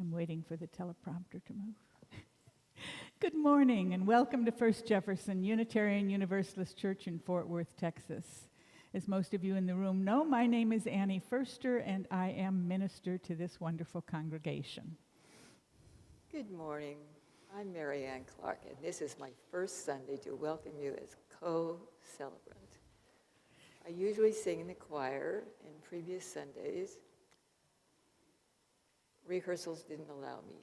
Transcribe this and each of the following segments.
I'm waiting for the teleprompter to move. Good morning and welcome to First Jefferson Unitarian Universalist Church in Fort Worth, Texas. As most of you in the room know, my name is Annie Foerster and I am minister to this wonderful congregation. Good morning. I'm Mary Ann Clark, and this is my first Sunday to welcome you as co-celebrant. I usually sing in the choir. In previous Sundays, rehearsals didn't allow me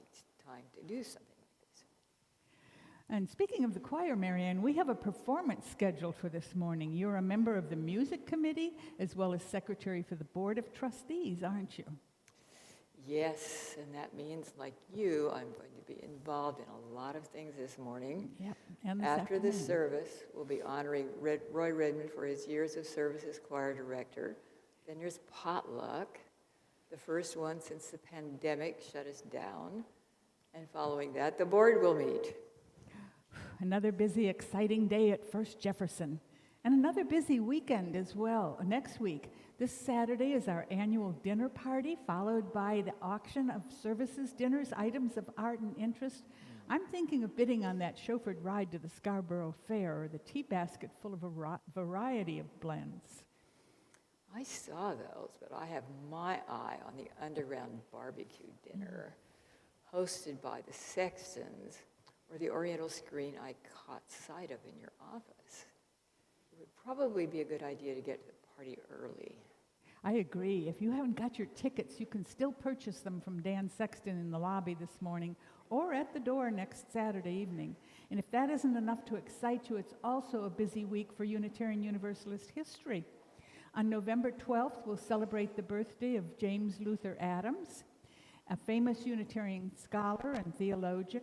time to do something like this. And speaking of the choir, Marianne, we have a performance scheduled for this morning. You're a member of the music committee as well as secretary for the board of trustees, aren't you? Yes, and that means, like you, I'm going to be involved in a lot of things this morning. Yep. And After the service, we'll be honoring Roy Redmond for his years of service as choir director. Then there's potluck, the first one since the pandemic shut us down. And following that, the board will meet. Another busy, exciting day at First Jefferson. And another busy weekend as well. Next week, this Saturday is our annual dinner party, followed by the auction of services, dinners, items of art and interest. I'm thinking of bidding on that chauffeured ride to the Scarborough Fair or the tea basket full of a variety of blends. I saw those, but I have my eye on the underground barbecue dinner hosted by the Sextons or the Oriental screen I caught sight of in your office. It would probably be a good idea to get to the party early. I agree. If you haven't got your tickets, you can still purchase them from Dan Sexton in the lobby this morning or at the door next Saturday evening. And if that isn't enough to excite you, it's also a busy week for Unitarian Universalist history. On November 12th, we'll celebrate the birthday of James Luther Adams, a famous Unitarian scholar and theologian.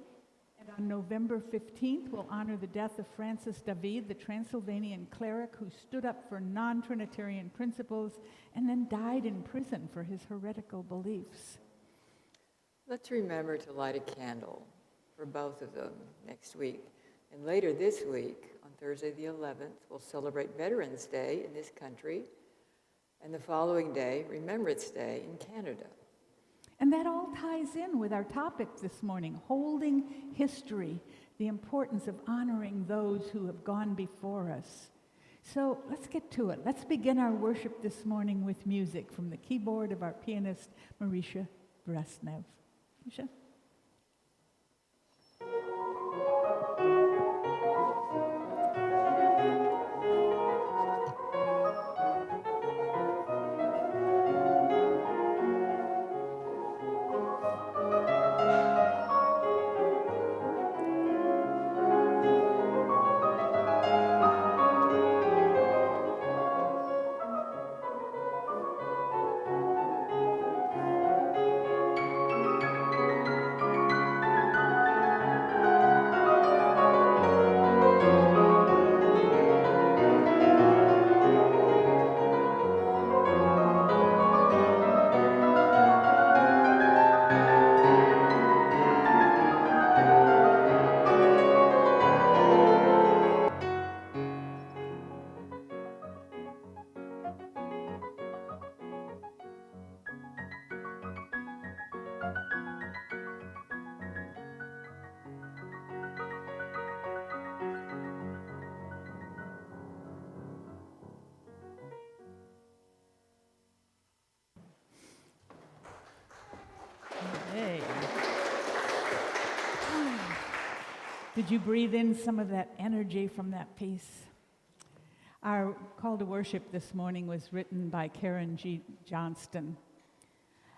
And on November 15th, we'll honor the death of Francis David, the Transylvanian cleric who stood up for non-Trinitarian principles and then died in prison for his heretical beliefs. Let's remember to light a candle for both of them next week. And later this week, on Thursday the 11th, we'll celebrate Veterans Day in this country, and the following day, Remembrance Day in Canada. And that all ties in with our topic this morning, holding history, the importance of honoring those who have gone before us. So let's get to it. Let's begin our worship this morning with music from the keyboard of our pianist, Marisha Bresnev. Marisha? Hey. Did you breathe in some of that energy from that piece? Our call to worship this morning was written by Karen G. Johnston.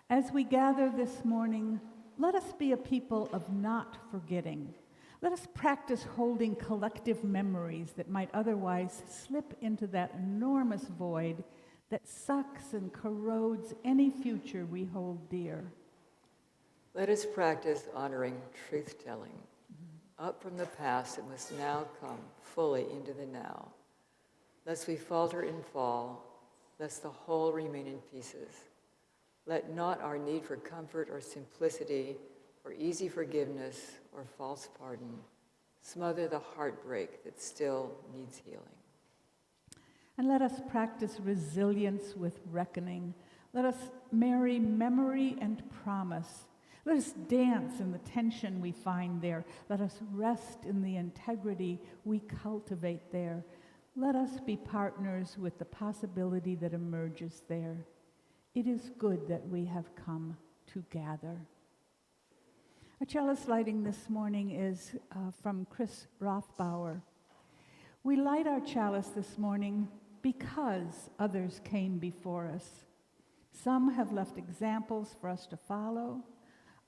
As we gather this morning, let us be a people of not forgetting. Let us practice holding collective memories that might otherwise slip into that enormous void that sucks and corrodes any future we hold dear. Let us practice honoring truth-telling. Up from the past, it must now come fully into the now. Lest we falter and fall, lest the whole remain in pieces. Let not our need for comfort or simplicity, or easy forgiveness or false pardon, smother the heartbreak that still needs healing. And let us practice resilience with reckoning. Let us marry memory and promise. Let us dance in the tension we find there. Let us rest in the integrity we cultivate there. Let us be partners with the possibility that emerges there. It is good that we have come to gather. Our chalice lighting this morning is from Chris Rothbauer. We light our chalice this morning because others came before us. Some have left examples for us to follow,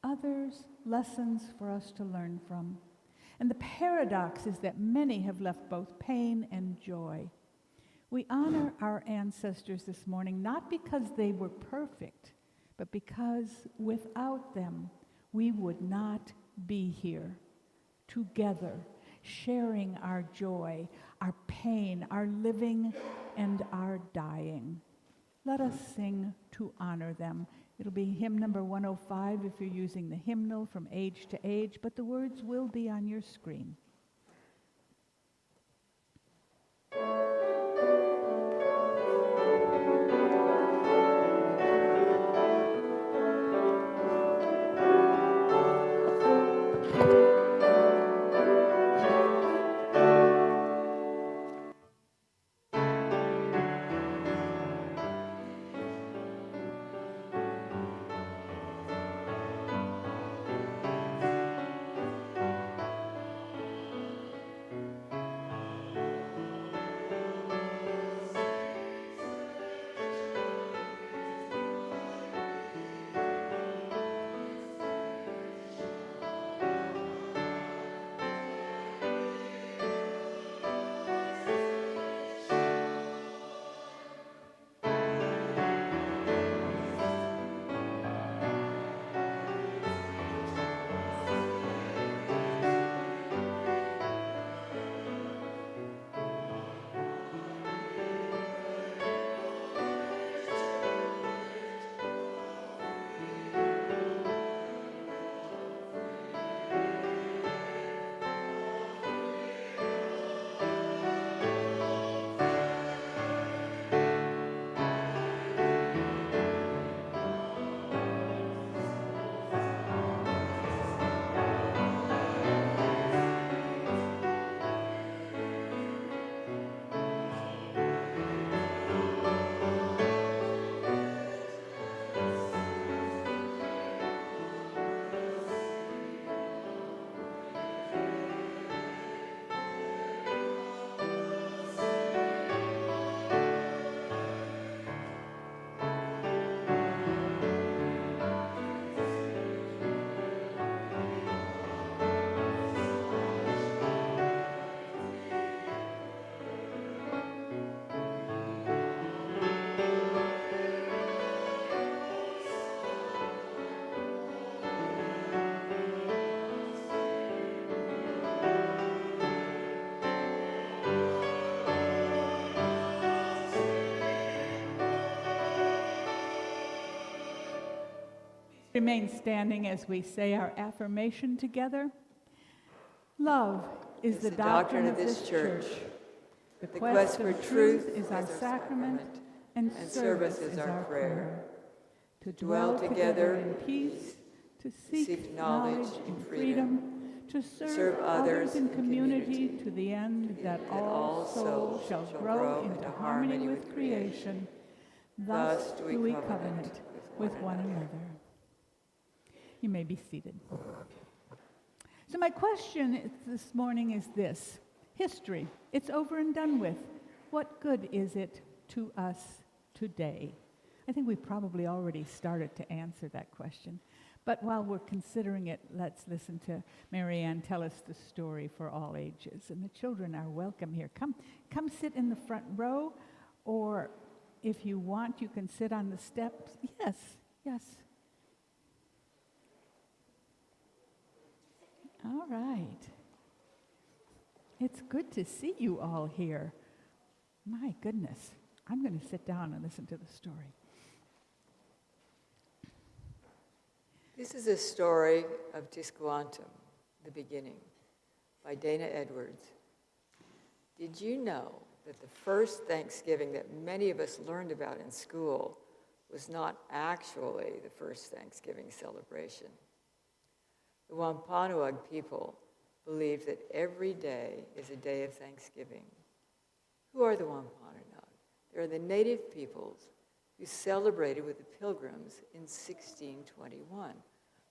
others lessons for us to learn from. And the paradox is that many have left both pain and joy. We honor our ancestors this morning not because they were perfect, but because without them we would not be here, together, sharing our joy, our pain, our living, and our dying. Let us sing to honor them. It'll be hymn number 105 if you're using the hymnal from age to age, but the words will be on your screen. Remain standing as we say our affirmation together. Love is the doctrine of this church. The quest for truth is our sacrament, and service is our prayer. To dwell together in peace, to seek knowledge in freedom, to serve others in community to the end that all souls shall grow into harmony with creation. Thus do we covenant with one another. You may be seated. So my question this morning is this. History, it's over and done with. What good is it to us today? I think we probably already started to answer that question. But while we're considering it, let's listen to Marianne tell us the story for all ages. And the children are welcome here. Come sit in the front row, or if you want, you can sit on the steps. Yes. All right. It's good to see you all here. My goodness. I'm going to sit down and listen to the story. This is a story of Tisquantum, the beginning, by Dana Edwards. Did you know that the first Thanksgiving that many of us learned about in school was not actually the first Thanksgiving celebration? the Wampanoag people believe that every day is a day of thanksgiving. Who are the Wampanoag? They're the native peoples who celebrated with the Pilgrims in 1621.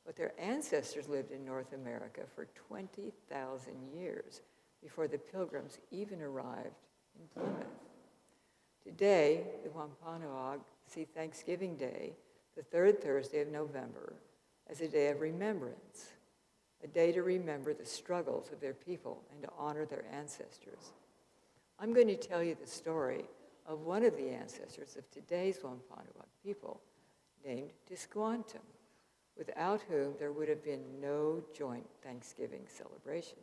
But their ancestors lived in North America for 20,000 years before the Pilgrims even arrived in Plymouth. Today, the Wampanoag see Thanksgiving Day, the third Thursday of November, as a day of remembrance, a day to remember the struggles of their people and to honor their ancestors. I'm going to tell you the story of one of the ancestors of today's Wampanoag people, named Tisquantum, without whom there would have been no joint Thanksgiving celebration.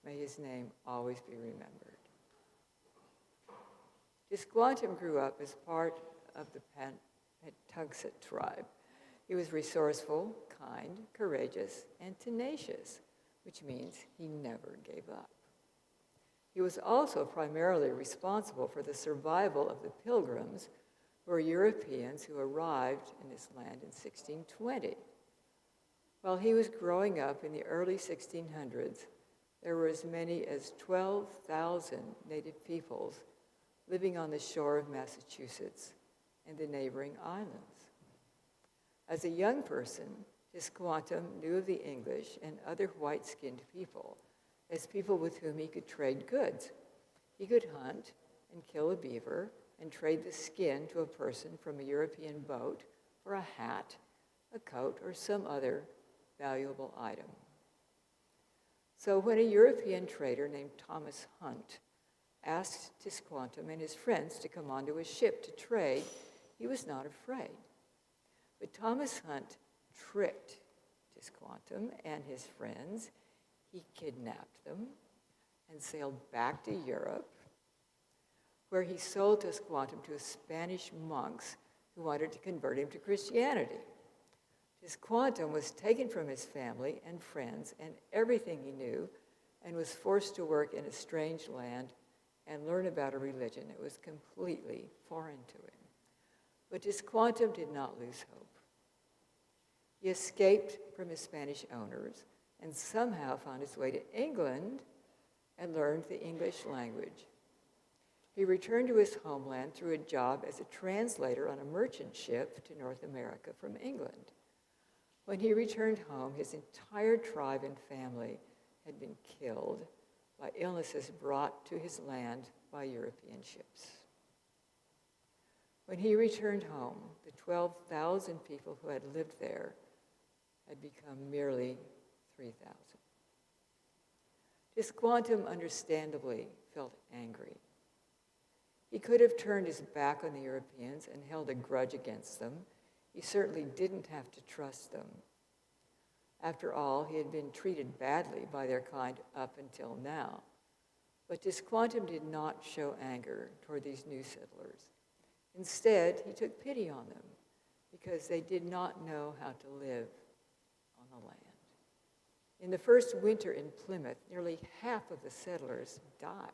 May his name always be remembered. Tisquantum grew up as part of the Patuxet tribe. He was resourceful, kind, courageous, and tenacious, which means he never gave up. He was also primarily responsible for the survival of the Pilgrims, who were Europeans who arrived in this land in 1620. While he was growing up in the early 1600s, there were as many as 12,000 native peoples living on the shore of Massachusetts and the neighboring islands. As a young person, Tisquantum knew of the English and other white-skinned people as people with whom he could trade goods. He could hunt and kill a beaver and trade the skin to a person from a European boat for a hat, a coat, or some other valuable item. So when a European trader named Thomas Hunt asked Tisquantum and his friends to come onto a ship to trade, he was not afraid. But Thomas Hunt tricked Tisquantum and his friends. He kidnapped them and sailed back to Europe, where he sold Tisquantum to Spanish monks who wanted to convert him to Christianity. Tisquantum was taken from his family and friends and everything he knew and was forced to work in a strange land and learn about a religion that was completely foreign to him. But Tisquantum did not lose hope. He escaped from his Spanish owners and somehow found his way to England and learned the English language. He returned to his homeland through a job as a translator on a merchant ship to North America from England. When he returned home, his entire tribe and family had been killed by illnesses brought to his land by European ships. When he returned home, the 12,000 people who had lived there had become merely 3,000. Tisquantum understandably felt angry. He could have turned his back on the Europeans and held a grudge against them. He certainly didn't have to trust them. After all, he had been treated badly by their kind up until now. But Tisquantum did not show anger toward these new settlers. Instead, he took pity on them because they did not know how to live on the land. In the first winter in Plymouth, nearly half of the settlers died.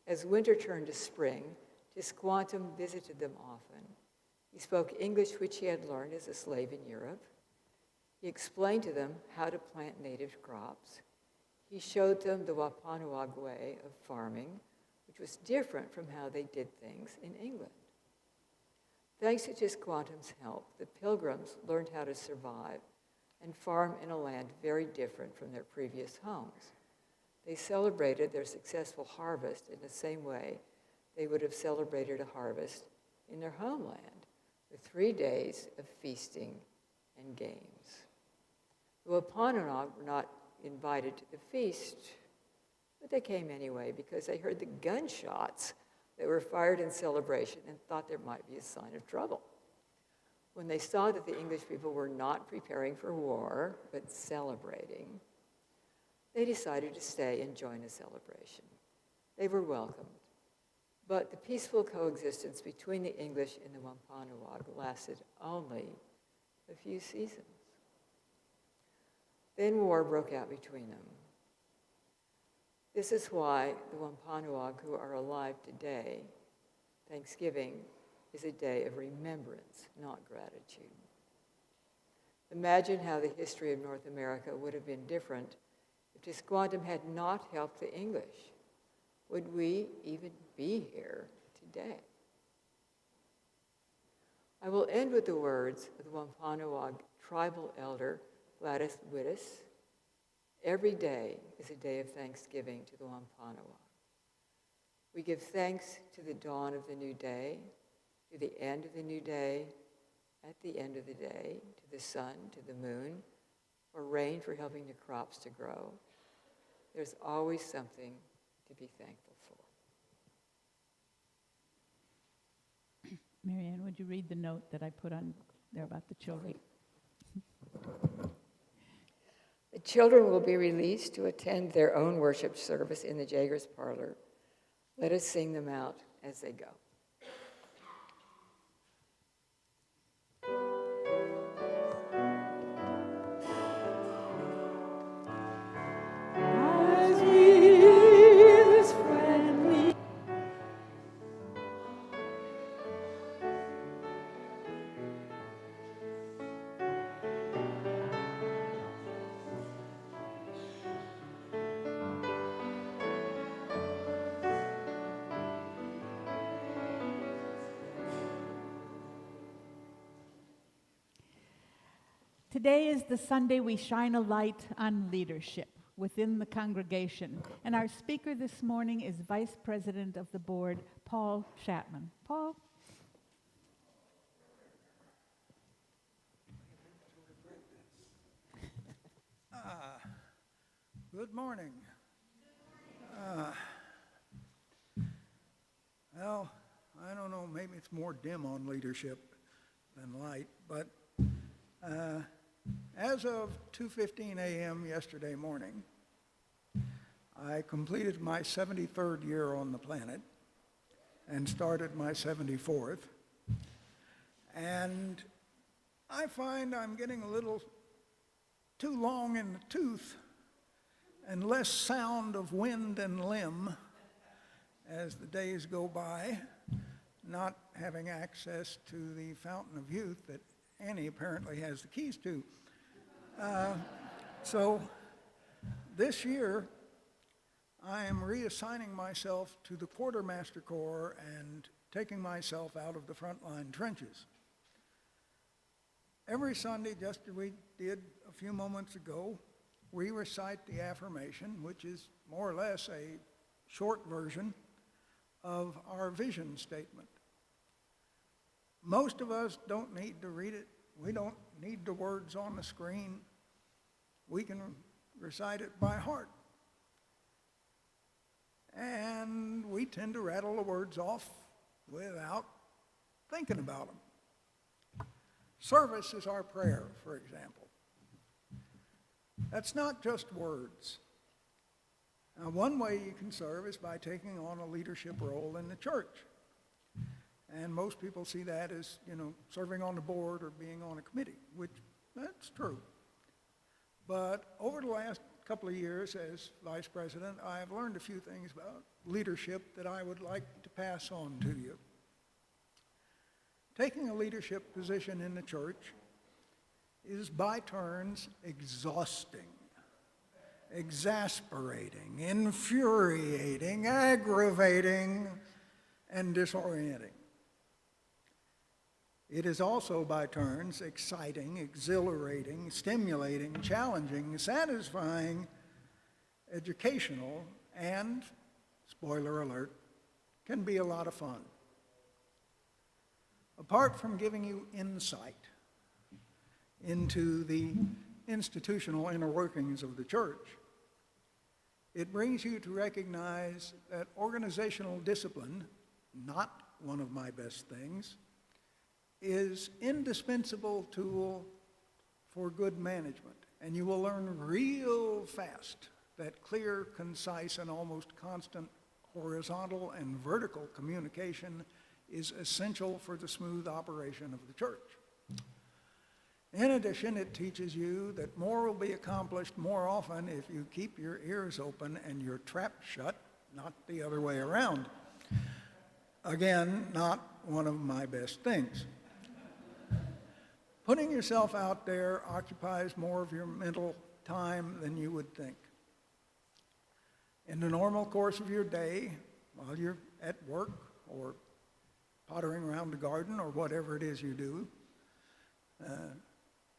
As winter turned to spring, Tisquantum visited them often. He spoke English, which he had learned as a slave in Europe. He explained to them how to plant native crops. He showed them the Wampanoag way of farming, which was different from how they did things in England. Thanks to Tisquantum's help, the Pilgrims learned how to survive and farm in a land very different from their previous homes. They celebrated their successful harvest in the same way they would have celebrated a harvest in their homeland, with 3 days of feasting and games. The Wampanoag were not invited to the feast, but they came anyway because they heard the gunshots that were fired in celebration and thought there might be a sign of trouble. When they saw that the English people were not preparing for war, but celebrating, they decided to stay and join the celebration. They were welcomed, but the peaceful coexistence between the English and the Wampanoag lasted only a few seasons. Then war broke out between them. This is why the Wampanoag who are alive today, Thanksgiving is a day of remembrance, not gratitude. Imagine how the history of North America would have been different if Tisquantum had not helped the English. Would we even be here today? I will end with the words of the Wampanoag tribal elder, Gladys Wittes. Every day is a day of thanksgiving to the Wampanoag. We give thanks to the dawn of the new day, to the end of the new day, at the end of the day, to the sun, to the moon, or rain for helping the crops to grow. There's always something to be thankful for. Marianne, would you read the note that I put on there about the children? The children will be released to attend their own worship service in the Jaggers parlor. Let us sing them out as they go. Today is the Sunday we shine a light on leadership within the congregation. And our speaker this morning is Vice President of the Board, Paul Chapman. Paul? Good morning. Well, I don't know, maybe it's more dim on leadership than light, but as of 2:15 a.m. yesterday morning, I completed my 73rd year on the planet and started my 74th. And I find I'm getting a little too long in the tooth and less sound of wind and limb as the days go by, not having access to the fountain of youth that Annie apparently has the keys to. So this year, I am reassigning myself to the Quartermaster Corps and taking myself out of the frontline trenches. Every Sunday, just as we did a few moments ago, we recite the affirmation, which is more or less a short version of our vision statement. Most of us don't need to read it. We don't need the words on the screen. We can recite it by heart. And we tend to rattle the words off without thinking about them. Service is our prayer, for example. That's not just words. Now, one way you can serve is by taking on a leadership role in the church. And most people see that as, serving on the board or being on a committee, which that's true. But over the last couple of years as vice president, I have learned a few things about leadership that I would like to pass on to you. Taking a leadership position in the church is by turns exhausting, exasperating, infuriating, aggravating, and disorienting. It is also by turns exciting, exhilarating, stimulating, challenging, satisfying, educational, and, spoiler alert, can be a lot of fun. Apart from giving you insight into the institutional inner workings of the church, it brings you to recognize that organizational discipline, not one of my best things, is indispensable tool for good management. And you will learn real fast that clear, concise, and almost constant horizontal and vertical communication is essential for the smooth operation of the church. In addition, it teaches you that more will be accomplished more often if you keep your ears open and your trap shut, not the other way around. Again, not one of my best things. Putting yourself out there occupies more of your mental time than you would think. In the normal course of your day, while you're at work or pottering around the garden or whatever it is you do,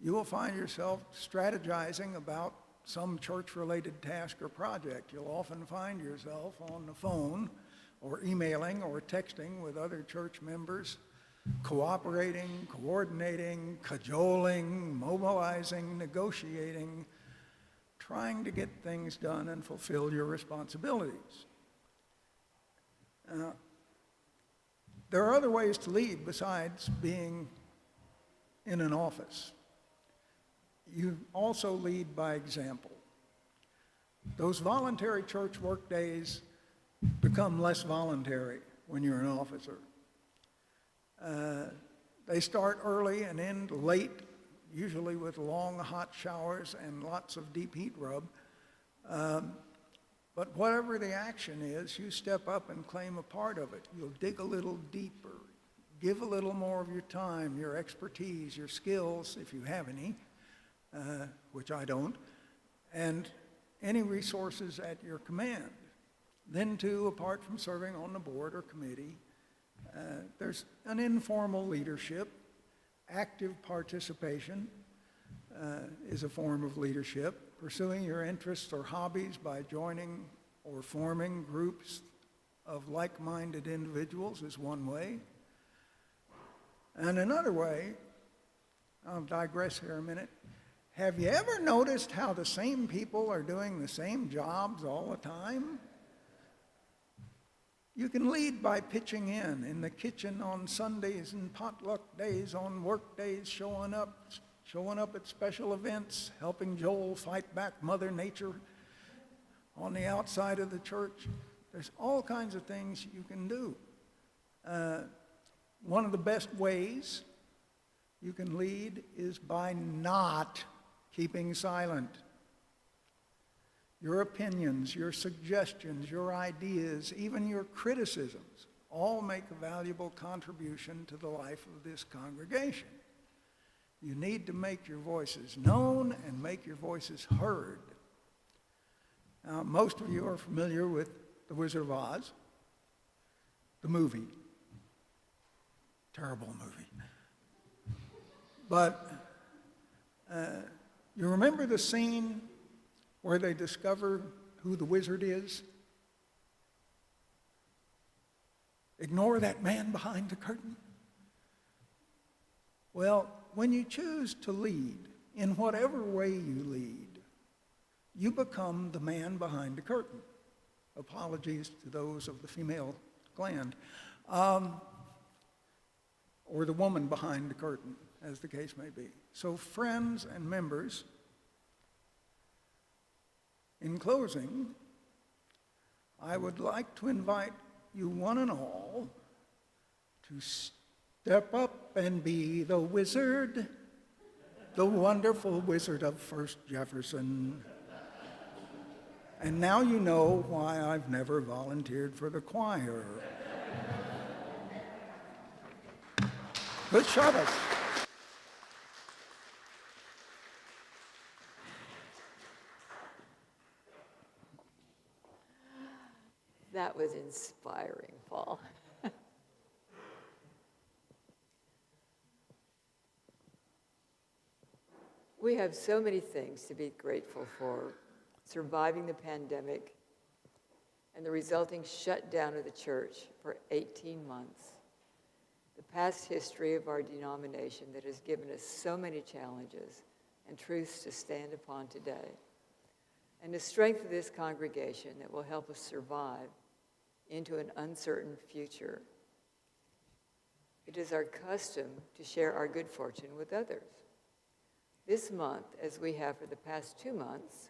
you will find yourself strategizing about some church-related task or project. You'll often find yourself on the phone or emailing or texting with other church members, cooperating, coordinating, cajoling, mobilizing, negotiating, trying to get things done and fulfill your responsibilities. There are other ways to lead besides being in an office. You also lead by example. Those voluntary church work days become less voluntary when you're an officer. They start early and end late, usually with long hot showers and lots of deep heat rub. But whatever the action is, you step up and claim a part of it. You'll dig a little deeper, give a little more of your time, your expertise, your skills, if you have any, which I don't, and any resources at your command. Then too, apart from serving on the board or committee, there's an informal leadership. Active participation is a form of leadership. Pursuing your interests or hobbies by joining or forming groups of like-minded individuals is one way. And another way, I'll digress here a minute, have you ever noticed how the same people are doing the same jobs all the time? You can lead by pitching in the kitchen on Sundays and potluck days, on work days, showing up at special events, helping Joel fight back Mother Nature on the outside of the church. There's all kinds of things you can do. One of the best ways you can lead is by not keeping silent. Your opinions, your suggestions, your ideas, even your criticisms, all make a valuable contribution to the life of this congregation. You need to make your voices known and make your voices heard. Now, most of you are familiar with The Wizard of Oz, the movie. Terrible movie. But you remember the scene where they discover who the wizard is? Ignore that man behind the curtain. Well, when you choose to lead, in whatever way you lead, you become the man behind the curtain. Apologies to those of the female gland. Or the woman behind the curtain, as the case may be. So friends and members, in closing, I would like to invite you one and all to step up and be the wizard, the wonderful wizard of First Jefferson. And now you know why I've never volunteered for the choir. Good shot us. That was inspiring, Paul. We have so many things to be grateful for. Surviving the pandemic and the resulting shutdown of the church for 18 months. The past history of our denomination that has given us so many challenges and truths to stand upon today. And the strength of this congregation that will help us survive into an uncertain future. It is our custom to share our good fortune with others. This month, as we have for the past 2 months,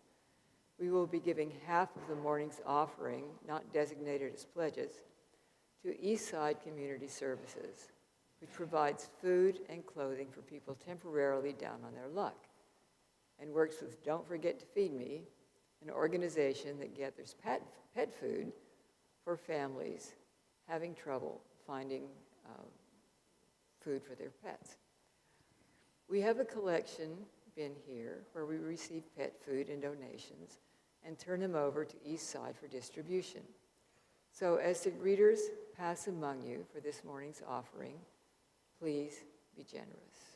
we will be giving half of the morning's offering, not designated as pledges, to Eastside Community Services, which provides food and clothing for people temporarily down on their luck, and works with Don't Forget to Feed Me, an organization that gathers pet food for families having trouble finding food for their pets. We have a collection bin here where we receive pet food and donations and turn them over to East Side for distribution. So as the readers pass among you for this morning's offering, please be generous.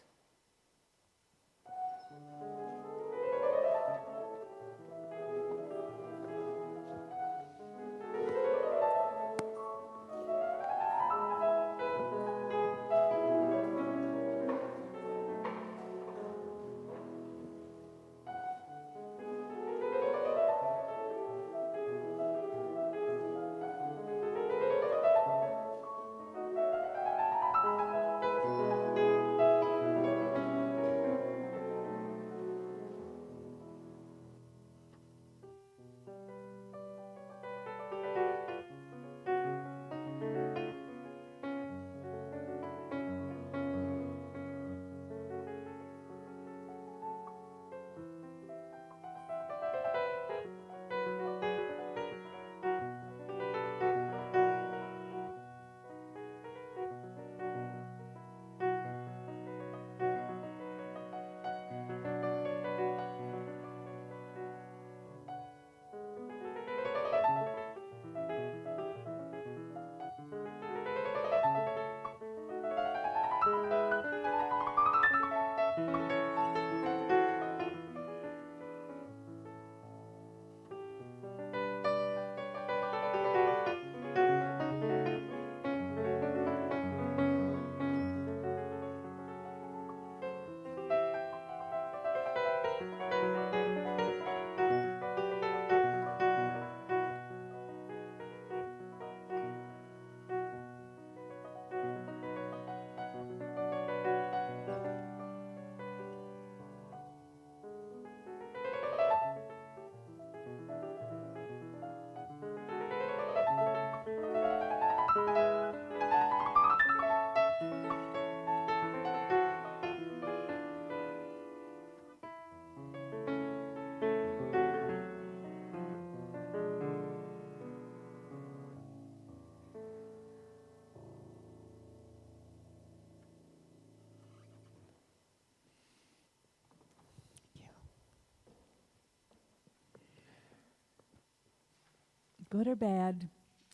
Good or bad,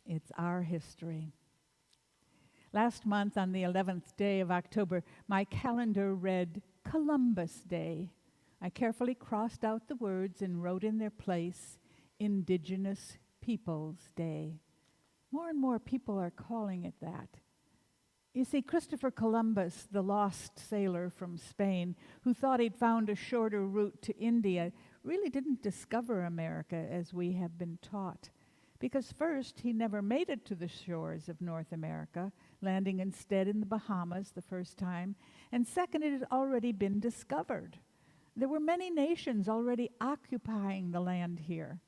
it's our history. Last month, on the 11th day of October, my calendar read Columbus Day. I carefully crossed out the words and wrote in their place, Indigenous Peoples Day. More and more people are calling it that. You see, Christopher Columbus, the lost sailor from Spain, who thought he'd found a shorter route to India, really didn't discover America as we have been taught. Because first, he never made it to the shores of North America, landing instead in the Bahamas the first time. And second, it had already been discovered. There were many nations already occupying the land here.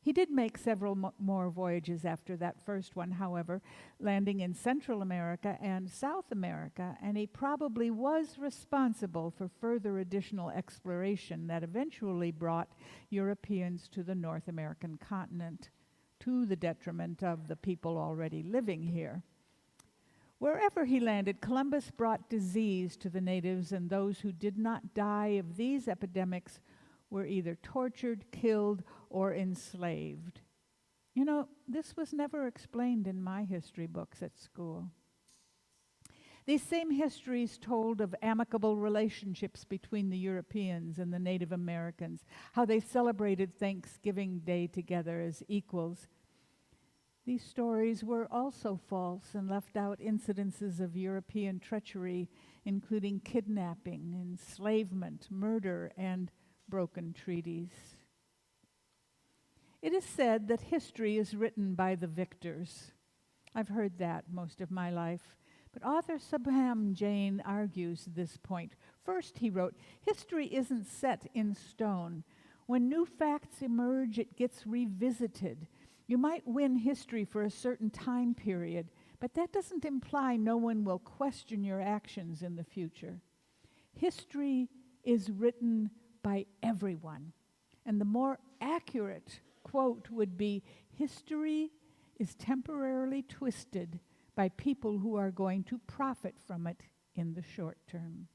He did make several more voyages after that first one, however, landing in Central America and South America, and he probably was responsible for further additional exploration that eventually brought Europeans to the North American continent, to the detriment of the people already living here. Wherever he landed, Columbus brought disease to the natives, and those who did not die of these epidemics were either tortured, killed, or enslaved. You know, this was never explained in my history books at school. These same histories told of amicable relationships between the Europeans and the Native Americans, how they celebrated Thanksgiving Day together as equals. These stories were also false and left out incidences of European treachery, including kidnapping, enslavement, murder, and broken treaties. It is said that history is written by the victors. I've heard that most of my life. But author Subham Jain argues this point. First, he wrote, history isn't set in stone. When new facts emerge, it gets revisited. You might win history for a certain time period, but that doesn't imply no one will question your actions in the future. History is written by everyone. And the more accurate quote would be, history is temporarily twisted by people who are going to profit from it in the short term.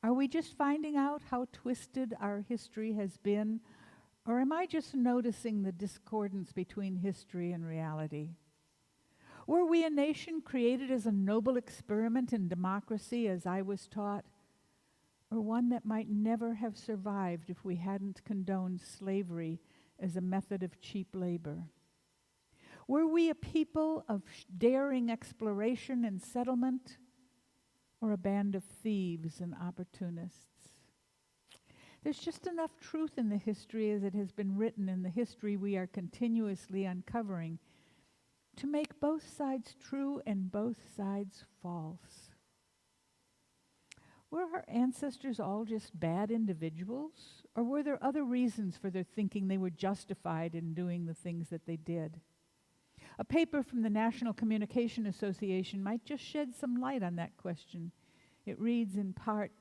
Are we just finding out how twisted our history has been, or am I just noticing the discordance between history and reality? Were we a nation created as a noble experiment in democracy, as I was taught, or one that might never have survived if we hadn't condoned slavery as a method of cheap labor? Were we a people of daring exploration and settlement, or a band of thieves and opportunists? There's just enough truth in the history as it has been written in the history we are continuously uncovering to make both sides true and both sides false. Were our ancestors all just bad individuals, or were there other reasons for their thinking they were justified in doing the things that they did? A paper from the National Communication Association might just shed some light on that question. It reads in part,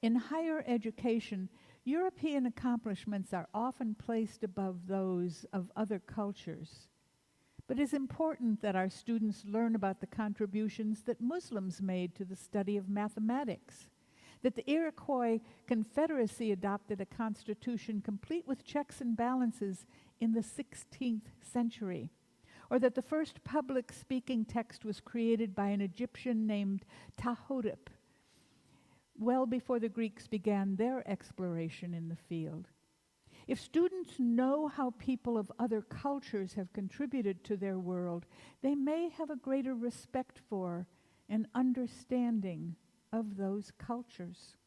"In higher education, European accomplishments are often placed above those of other cultures. But it is important that our students learn about the contributions that Muslims made to the study of mathematics, that the Iroquois Confederacy adopted a constitution complete with checks and balances in the 16th century, or that the first public speaking text was created by an Egyptian named Tahotep, well before the Greeks began their exploration in the field. If students know how people of other cultures have contributed to their world, they may have a greater respect for and understanding of those cultures."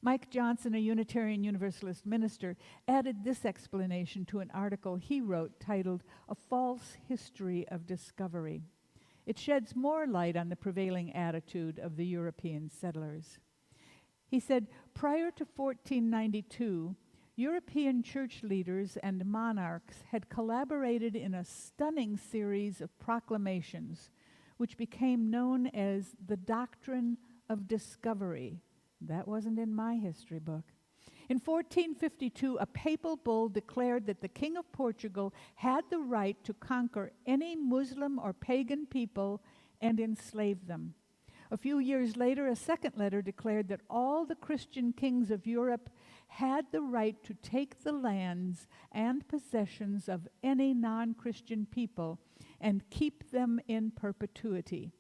Mike Johnson, a Unitarian Universalist minister, added this explanation to an article he wrote titled "A False History of Discovery." It sheds more light on the prevailing attitude of the European settlers. He said, "Prior to 1492, European church leaders and monarchs had collaborated in a stunning series of proclamations, which became known as the doctrine of discovery." That wasn't in my history book. In 1452, a papal bull declared that the King of Portugal had the right to conquer any Muslim or pagan people and enslave them. A few years later, a second letter declared that all the Christian kings of Europe had the right to take the lands and possessions of any non-Christian people and keep them in perpetuity.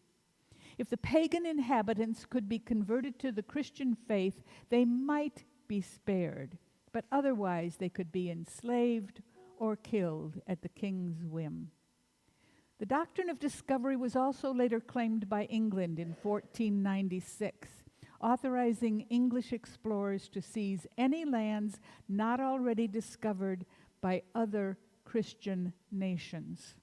If the pagan inhabitants could be converted to the Christian faith, they might be spared, but otherwise they could be enslaved or killed at the king's whim. The doctrine of discovery was also later claimed by England in 1496, authorizing English explorers to seize any lands not already discovered by other Christian nations.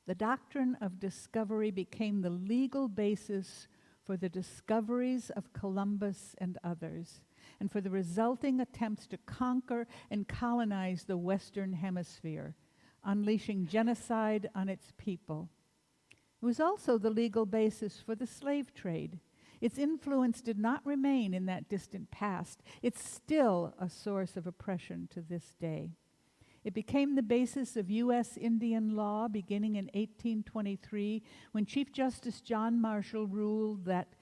The doctrine of discovery became the legal basis for the discoveries of Columbus and others, and for the resulting attempts to conquer and colonize the Western Hemisphere, unleashing genocide on its people. It was also the legal basis for the slave trade. Its influence did not remain in that distant past. It's still a source of oppression to this day. It became the basis of U.S. Indian law beginning in 1823, when Chief Justice John Marshall ruled that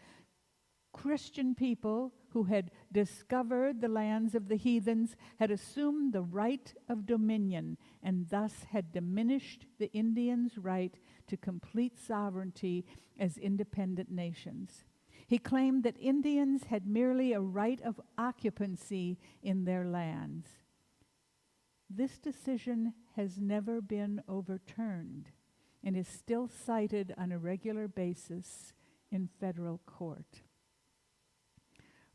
Christian people who had discovered the lands of the heathens had assumed the right of dominion and thus had diminished the Indians' right to complete sovereignty as independent nations. He claimed that Indians had merely a right of occupancy in their lands. This decision has never been overturned and is still cited on a regular basis in federal court.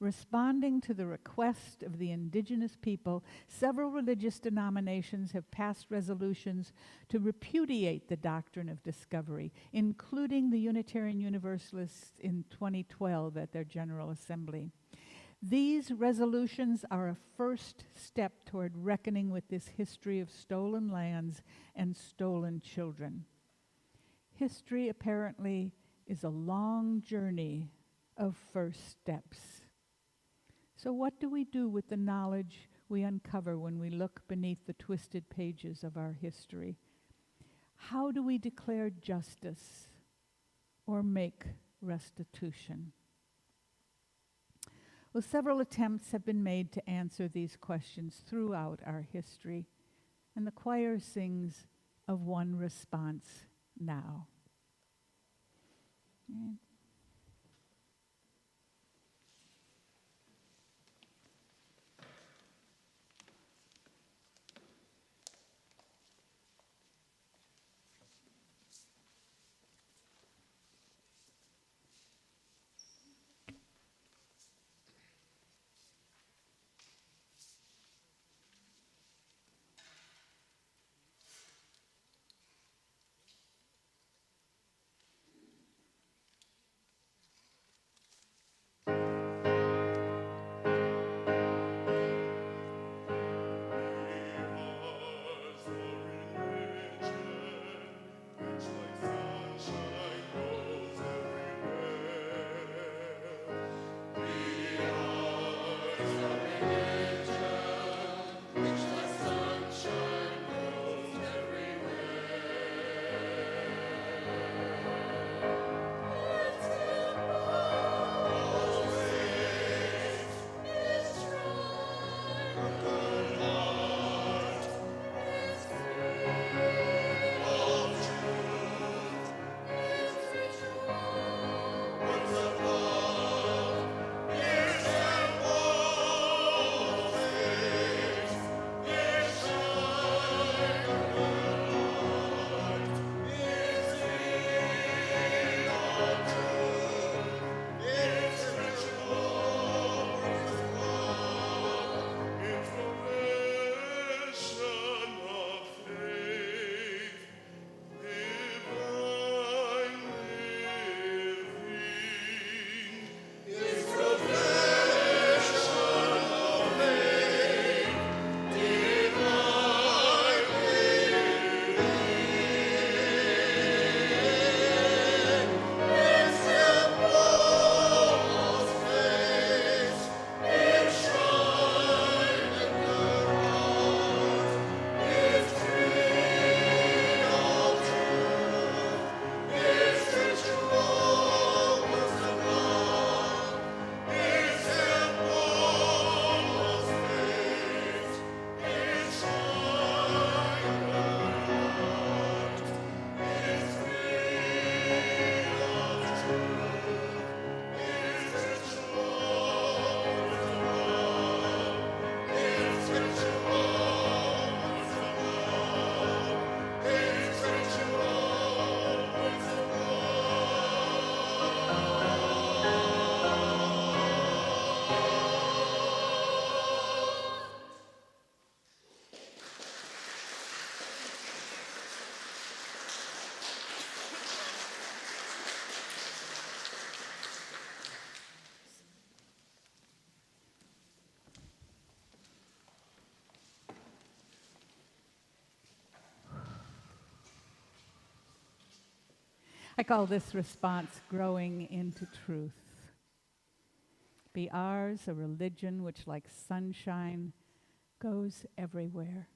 Responding to the request of the indigenous people, several religious denominations have passed resolutions to repudiate the doctrine of discovery, including the Unitarian Universalists in 2012 at their General Assembly. These resolutions are a first step toward reckoning with this history of stolen lands and stolen children. History, apparently, is a long journey of first steps. So what do we do with the knowledge we uncover when we look beneath the twisted pages of our history? How do we declare justice or make restitution? Well, several attempts have been made to answer these questions throughout our history, and the choir sings of one response now. Right. I call this response growing into truth. Be ours a religion which, like sunshine, goes everywhere.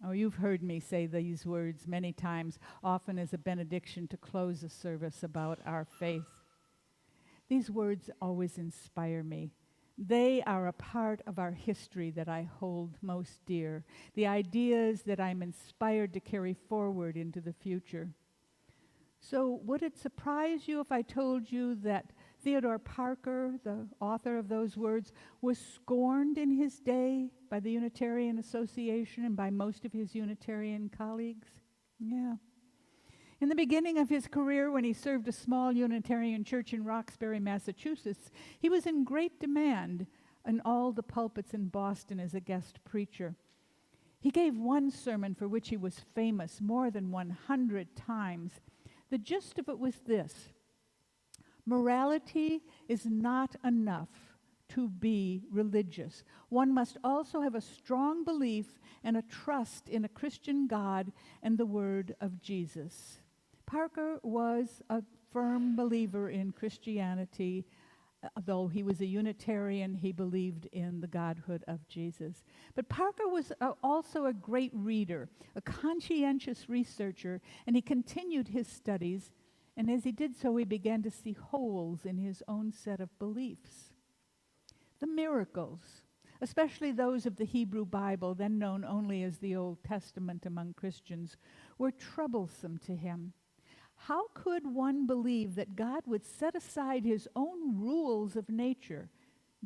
Oh, you've heard me say these words many times, often as a benediction to close a service about our faith. These words always inspire me. They are a part of our history that I hold most dear, the ideas that I'm inspired to carry forward into the future. So would it surprise you if I told you that Theodore Parker, the author of those words, was scorned in his day by the Unitarian Association and by most of his Unitarian colleagues? Yeah. In the beginning of his career, when he served a small Unitarian church in Roxbury, Massachusetts, he was in great demand in all the pulpits in Boston as a guest preacher. He gave one sermon for which he was famous more than 100 times. The gist of it was this: morality is not enough to be religious. One must also have a strong belief and a trust in a Christian God and the Word of Jesus. Parker was a firm believer in Christianity. Though he was a Unitarian, he believed in the Godhood of Jesus. But Parker was also a great reader, a conscientious researcher, and he continued his studies, and as he did so, he began to see holes in his own set of beliefs. The miracles, especially those of the Hebrew Bible, then known only as the Old Testament among Christians, were troublesome to him. How could one believe that God would set aside his own rules of nature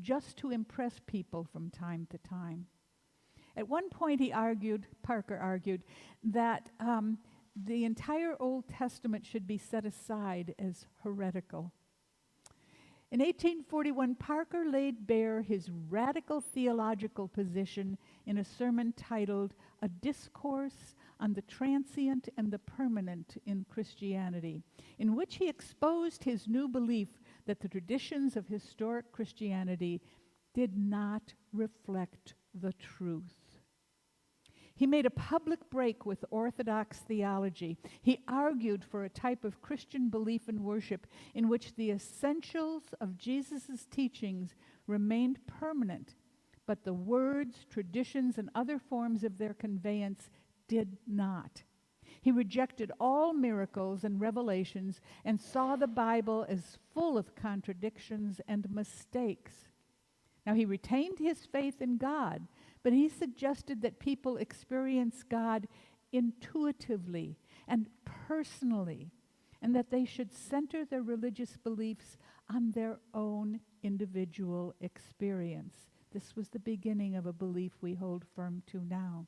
just to impress people from time to time? At one point Parker argued, that the entire Old Testament should be set aside as heretical. In 1841, Parker laid bare his radical theological position in a sermon titled A Discourse on the Transient and the Permanent in Christianity, in which he exposed his new belief that the traditions of historic Christianity did not reflect the truth. He made a public break with Orthodox theology. He argued for a type of Christian belief and worship in which the essentials of Jesus' teachings remained permanent, but the words, traditions, and other forms of their conveyance did not. He rejected all miracles and revelations and saw the Bible as full of contradictions and mistakes. Now, he retained his faith in God, but he suggested that people experience God intuitively and personally, and that they should center their religious beliefs on their own individual experience. This was the beginning of a belief we hold firm to now.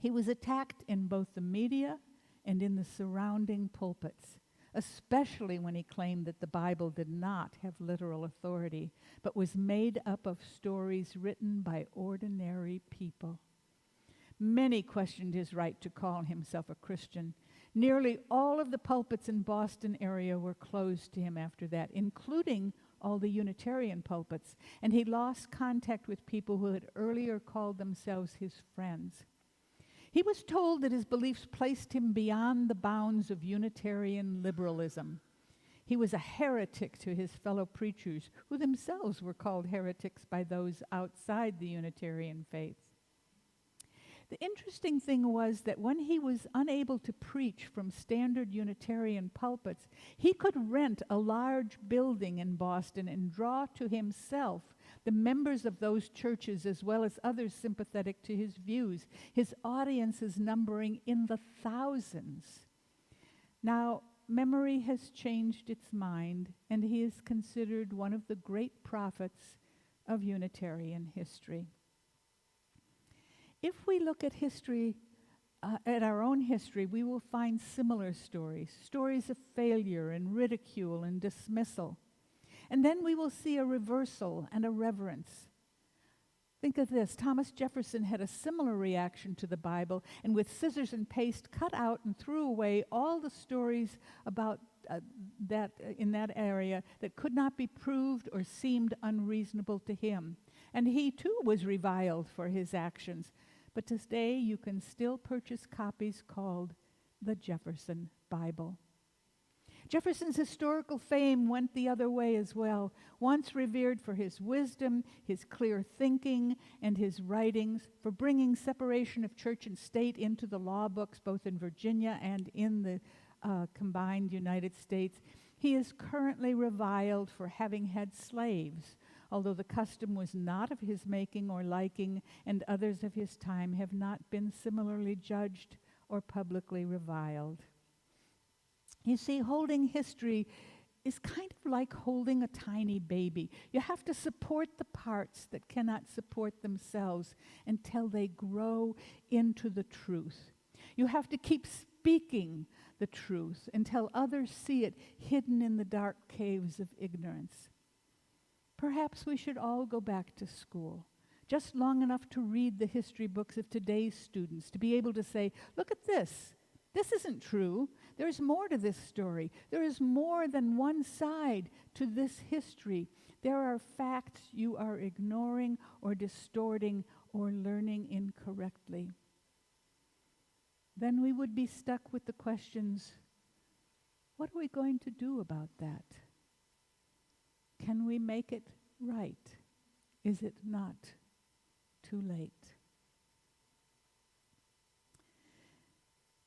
He was attacked in both the media and in the surrounding pulpits, especially when he claimed that the Bible did not have literal authority, but was made up of stories written by ordinary people. Many questioned his right to call himself a Christian. Nearly all of the pulpits in Boston area were closed to him after that, including all the Unitarian pulpits, and he lost contact with people who had earlier called themselves his friends. He was told that his beliefs placed him beyond the bounds of Unitarian liberalism. He was a heretic to his fellow preachers, who themselves were called heretics by those outside the Unitarian faith. The interesting thing was that when he was unable to preach from standard Unitarian pulpits, he could rent a large building in Boston and draw to himself the members of those churches as well as others sympathetic to his views, his audiences numbering in the thousands. Now, memory has changed its mind, and he is considered one of the great prophets of Unitarian history. If we look at history, at our own history, we will find similar stories of failure and ridicule and dismissal. And then we will see a reversal and a reverence. Think of this. Thomas Jefferson had a similar reaction to the Bible, and with scissors and paste cut out and threw away all the stories about in that area that could not be proved or seemed unreasonable to him. And he too was reviled for his actions. But today you can still purchase copies called the Jefferson Bible. Jefferson's historical fame went the other way as well. Once revered for his wisdom, his clear thinking, and his writings, for bringing separation of church and state into the law books, both in Virginia and in the combined United States, he is currently reviled for having had slaves, although the custom was not of his making or liking, and others of his time have not been similarly judged or publicly reviled. You see, holding history is kind of like holding a tiny baby. You have to support the parts that cannot support themselves until they grow into the truth. You have to keep speaking the truth until others see it hidden in the dark caves of ignorance. Perhaps we should all go back to school, just long enough to read the history books of today's students, to be able to say, look at this. This isn't true. There's more to this story. There is more than one side to this history. There are facts you are ignoring or distorting or learning incorrectly. Then we would be stuck with the questions, what are we going to do about that? Can we make it right? Is it not too late?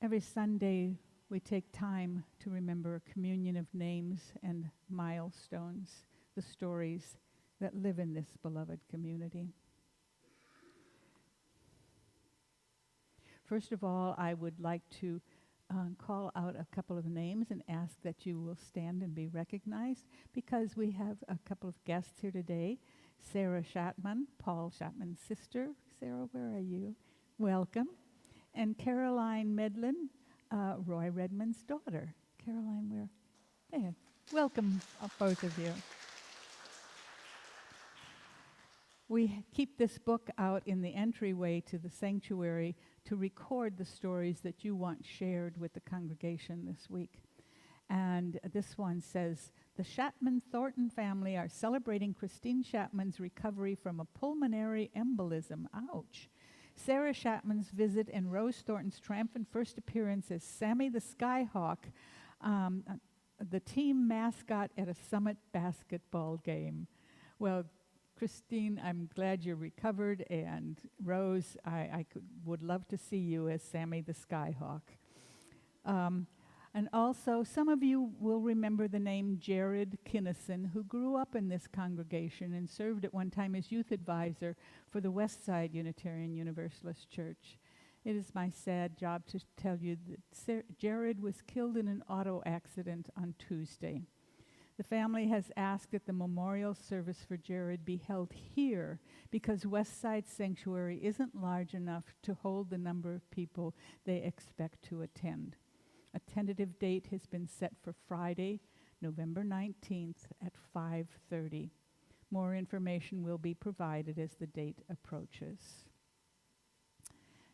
Every Sunday, we take time to remember a communion of names and milestones, the stories that live in this beloved community. First of all, I would like to call out a couple of names and ask that you will stand and be recognized, because we have a couple of guests here today. Sarah Shatman, Paul Shatman's sister. Sarah, where are you? Welcome. And Caroline Medlin, Roy Redmond's daughter. Caroline, where? There. Welcome, both of you. We keep this book out in the entryway to the sanctuary to record the stories that you want shared with the congregation this week. And this one says, the Shatman-Thornton family are celebrating Christine Shatman's recovery from a pulmonary embolism. Ouch. Sarah Shatman's visit and Rose Thornton's triumphant first appearance as Sammy the Skyhawk, the team mascot at a Summit basketball game. Well, Christine, I'm glad you're recovered, and Rose, I would love to see you as Sammy the Skyhawk. And also, some of you will remember the name Jared Kinnison, who grew up in this congregation and served at one time as youth advisor for the West Side Unitarian Universalist Church. It is my sad job to tell you that Jared was killed in an auto accident on Tuesday. The family has asked that the memorial service for Jared be held here because West Side Sanctuary isn't large enough to hold the number of people they expect to attend. A tentative date has been set for Friday, November 19th at 5:30. More information will be provided as the date approaches.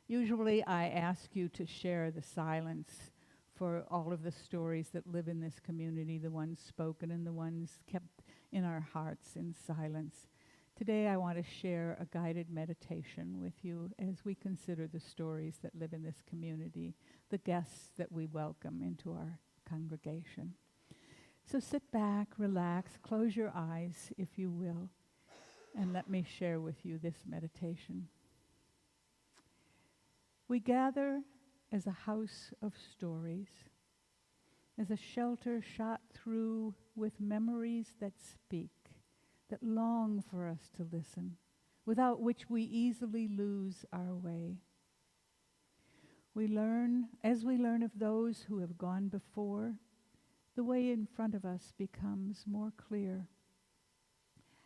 Usually I ask you to share the silence for all of the stories that live in this community, the ones spoken and the ones kept in our hearts in silence. Today I want to share a guided meditation with you as we consider the stories that live in this community, the guests that we welcome into our congregation. So sit back, relax, close your eyes if you will, and let me share with you this meditation. We gather as a house of stories, as a shelter shot through with memories that speak, that long for us to listen, without which we easily lose our way. As we learn of those who have gone before, the way in front of us becomes more clear.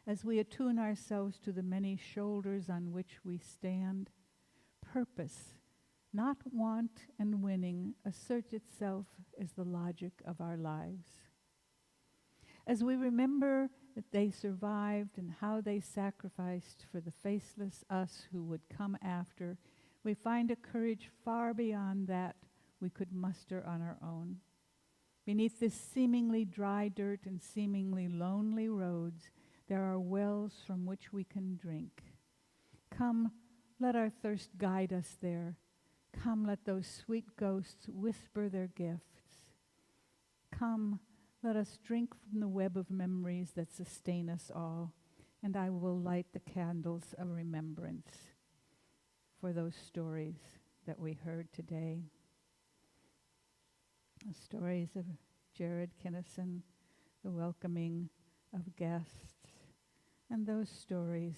As we attune ourselves to the many shoulders on which we stand, purpose, not want and winning, asserts itself as the logic of our lives. As we remember that they survived and how they sacrificed for the faceless us who would come after, we find a courage far beyond that we could muster on our own. Beneath this seemingly dry dirt and seemingly lonely roads, there are wells from which we can drink. Come, let our thirst guide us there. Come, let those sweet ghosts whisper their gifts. Come, let us drink from the web of memories that sustain us all, and I will light the candles of remembrance for those stories that we heard today. The stories of Jared Kinnison, the welcoming of guests, and those stories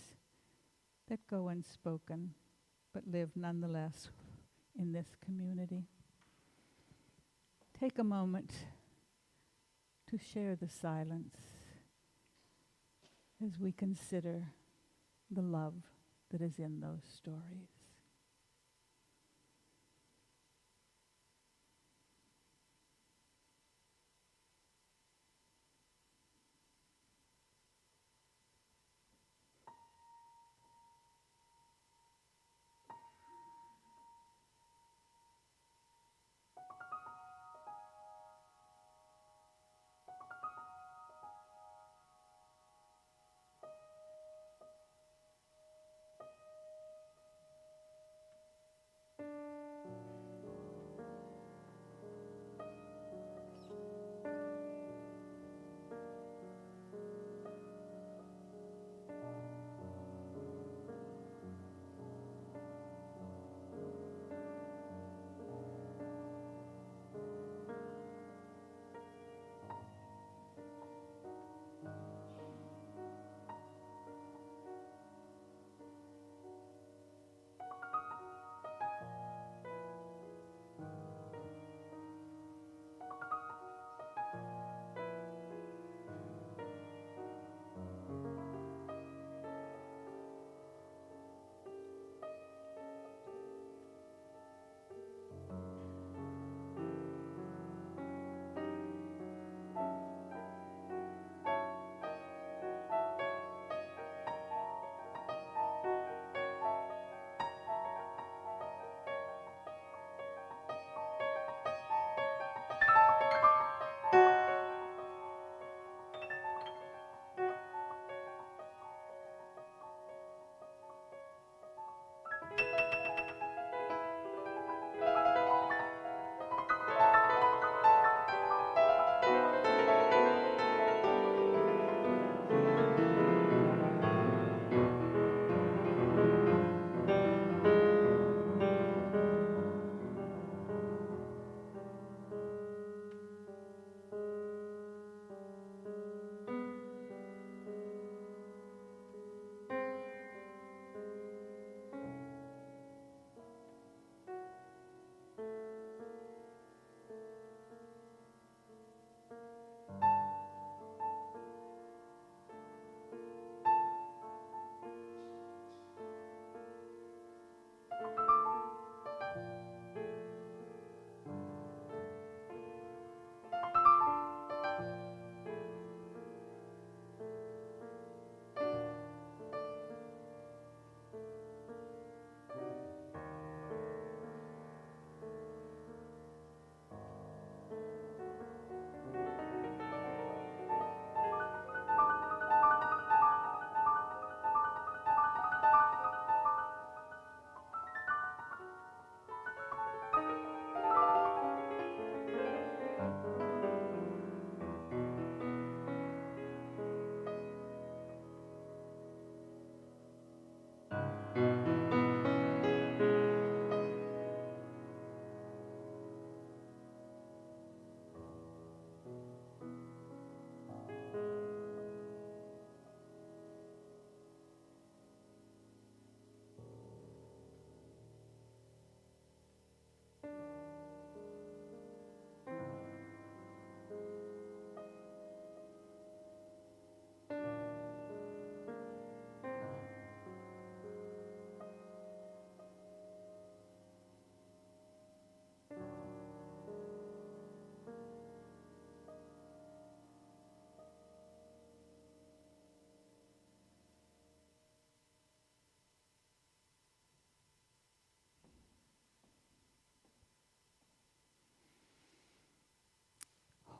that go unspoken but live nonetheless in this community. Take a moment to share the silence as we consider the love that is in those stories.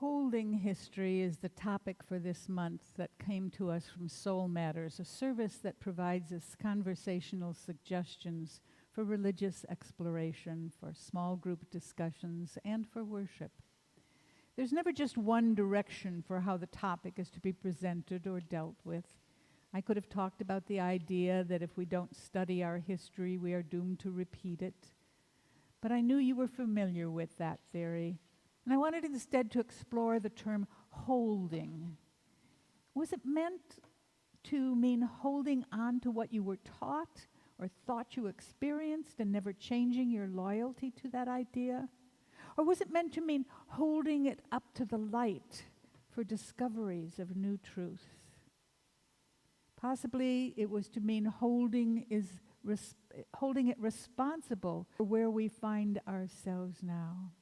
Holding history is the topic for this month that came to us from Soul Matters, a service that provides us conversational suggestions for religious exploration, for small group discussions, and for worship. There's never just one direction for how the topic is to be presented or dealt with. I could have talked about the idea that if we don't study our history, we are doomed to repeat it. But I knew you were familiar with that theory, and I wanted instead to explore the term holding. Was it meant to mean holding on to what you were taught or thought you experienced and never changing your loyalty to that idea? Or was it meant to mean holding it up to the light for discoveries of new truths? Possibly it was to mean holding it responsible for where we find ourselves now.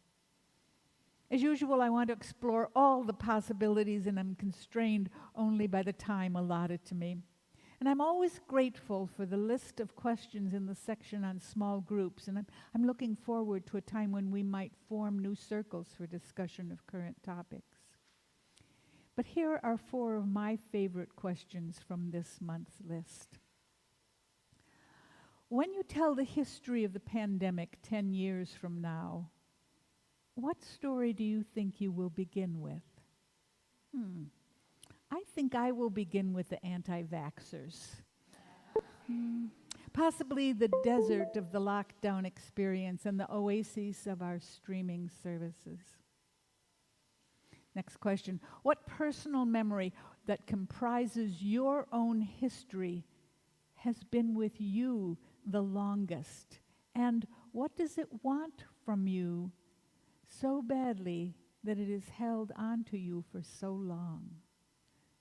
As usual, I want to explore all the possibilities, and I'm constrained only by the time allotted to me. And I'm always grateful for the list of questions in the section on small groups, and I'm looking forward to a time when we might form new circles for discussion of current topics. But here are 4 of my favorite questions from this month's list. When you tell the history of the pandemic 10 years from now, what story do you think you will begin with? I think I will begin with the anti-vaxxers. Possibly the desert of the lockdown experience and the oases of our streaming services. Next question. What personal memory that comprises your own history has been with you the longest? And what does it want from you so badly that it has held on to you for so long?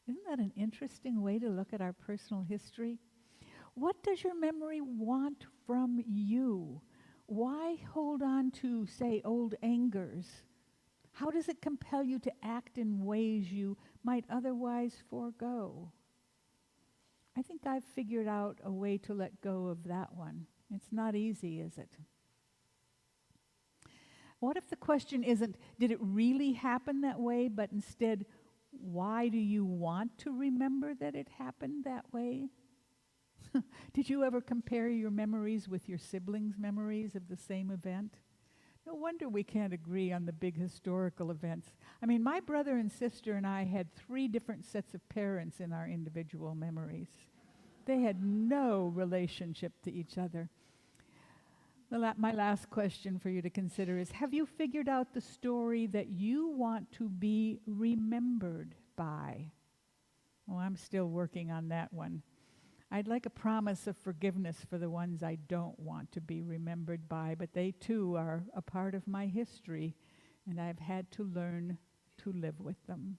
Isn't that an interesting way to look at our personal history? What does your memory want from you? Why hold on to, say, old angers? How does it compel you to act in ways you might otherwise forego? I think I've figured out a way to let go of that one. It's not easy, is it? What if the question isn't, did it really happen that way, but instead, why do you want to remember that it happened that way? Did you ever compare your memories with your siblings' memories of the same event? No wonder we can't agree on the big historical events. I mean, my brother and sister and I had 3 different sets of parents in our individual memories. They had no relationship to each other. My last question for you to consider is, have you figured out the story that you want to be remembered by? Well, I'm still working on that one. I'd like a promise of forgiveness for the ones I don't want to be remembered by, but they too are a part of my history, and I've had to learn to live with them.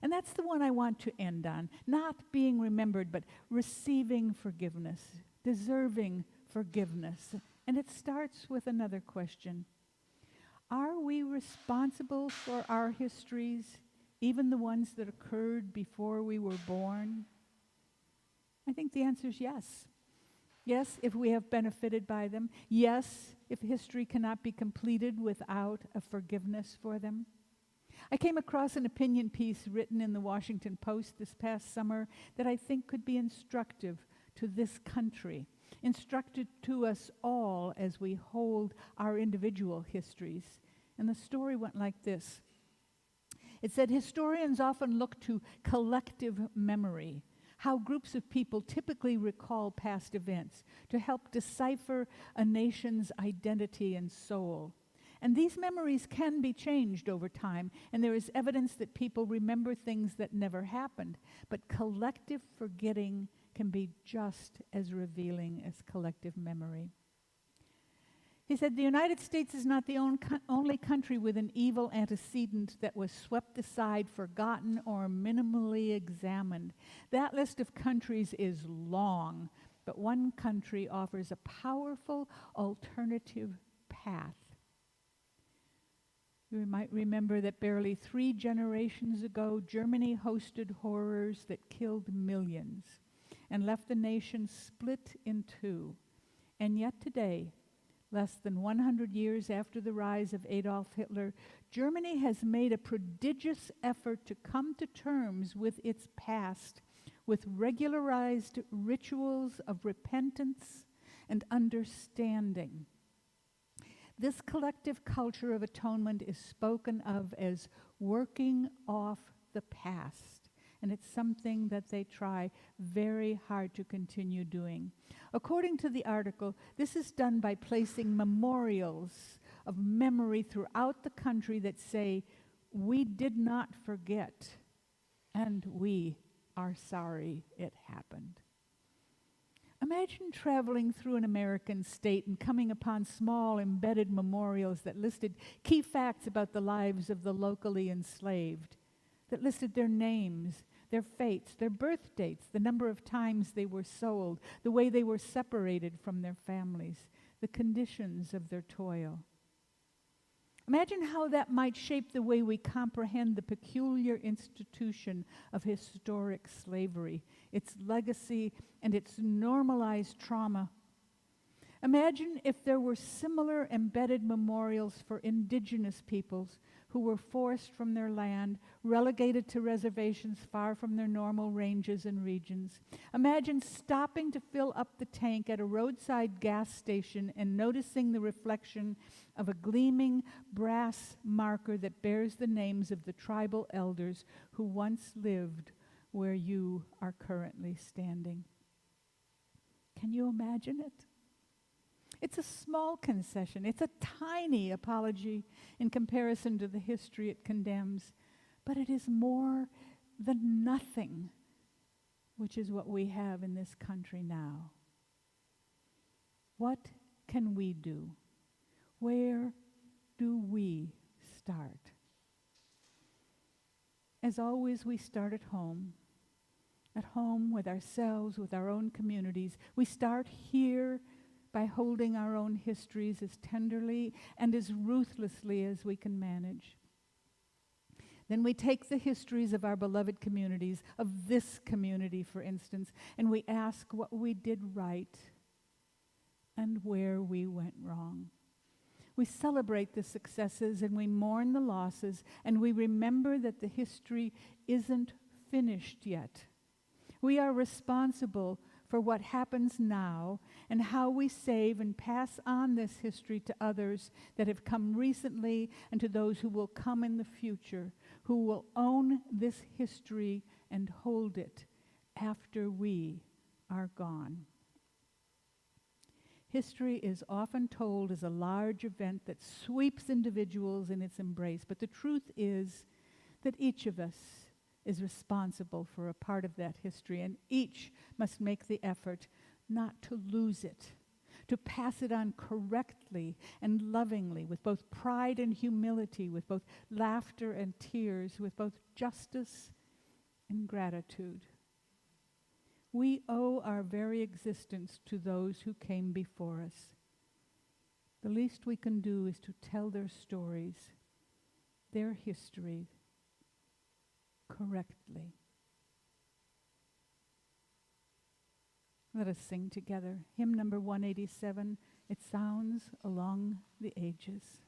And that's the one I want to end on. Not being remembered, but receiving forgiveness, deserving forgiveness. And it starts with another question. Are we responsible for our histories, even the ones that occurred before we were born? I think the answer is yes. Yes, if we have benefited by them. Yes, if history cannot be completed without a forgiveness for them. I came across an opinion piece written in the Washington Post this past summer that I think could be instructive to this country, instructive to us all as we hold our individual histories. And the story went like this. It said, historians often look to collective memory, how groups of people typically recall past events to help decipher a nation's identity and soul. And these memories can be changed over time, and there is evidence that people remember things that never happened. But collective forgetting can be just as revealing as collective memory. He said, the United States is not the only country with an evil antecedent that was swept aside, forgotten, or minimally examined. That list of countries is long, but one country offers a powerful alternative path. You might remember that barely 3 generations ago, Germany hosted horrors that killed millions and left the nation split in 2. And yet today, Less than 100 years after the rise of Adolf Hitler, Germany has made a prodigious effort to come to terms with its past, with regularized rituals of repentance and understanding. This collective culture of atonement is spoken of as working off the past, and it's something that they try very hard to continue doing. According to the article, this is done by placing memorials of memory throughout the country that say, "We did not forget, and we are sorry it happened." Imagine traveling through an American state and coming upon small embedded memorials that listed key facts about the lives of the locally enslaved, that listed their names, their fates, their birth dates, the number of times they were sold, the way they were separated from their families, the conditions of their toil. Imagine how that might shape the way we comprehend the peculiar institution of historic slavery, its legacy, and its normalized trauma. Imagine if there were similar embedded memorials for indigenous peoples who were forced from their land, relegated to reservations far from their normal ranges and regions. Imagine stopping to fill up the tank at a roadside gas station and noticing the reflection of a gleaming brass marker that bears the names of the tribal elders who once lived where you are currently standing. Can you imagine it? It's a small concession. It's a tiny apology in comparison to the history it condemns. But it is more than nothing, which is what we have in this country now. What can we do? Where do we start? As always, we start at home with ourselves, with our own communities. We start here by holding our own histories as tenderly and as ruthlessly as we can manage. Then we take the histories of our beloved communities, of this community, for instance, and we ask what we did right and where we went wrong. We celebrate the successes and we mourn the losses, and we remember that the history isn't finished yet. We are responsible for what happens now and how we save and pass on this history to others that have come recently and to those who will come in the future, who will own this history and hold it after we are gone. History is often told as a large event that sweeps individuals in its embrace, but the truth is that each of us is responsible for a part of that history, and each must make the effort not to lose it, to pass it on correctly and lovingly, with both pride and humility, with both laughter and tears, with both justice and gratitude. We owe our very existence to those who came before us. The least we can do is to tell their stories, their history, correctly. Let us sing together. Hymn number 187, It Sounds Along the Ages.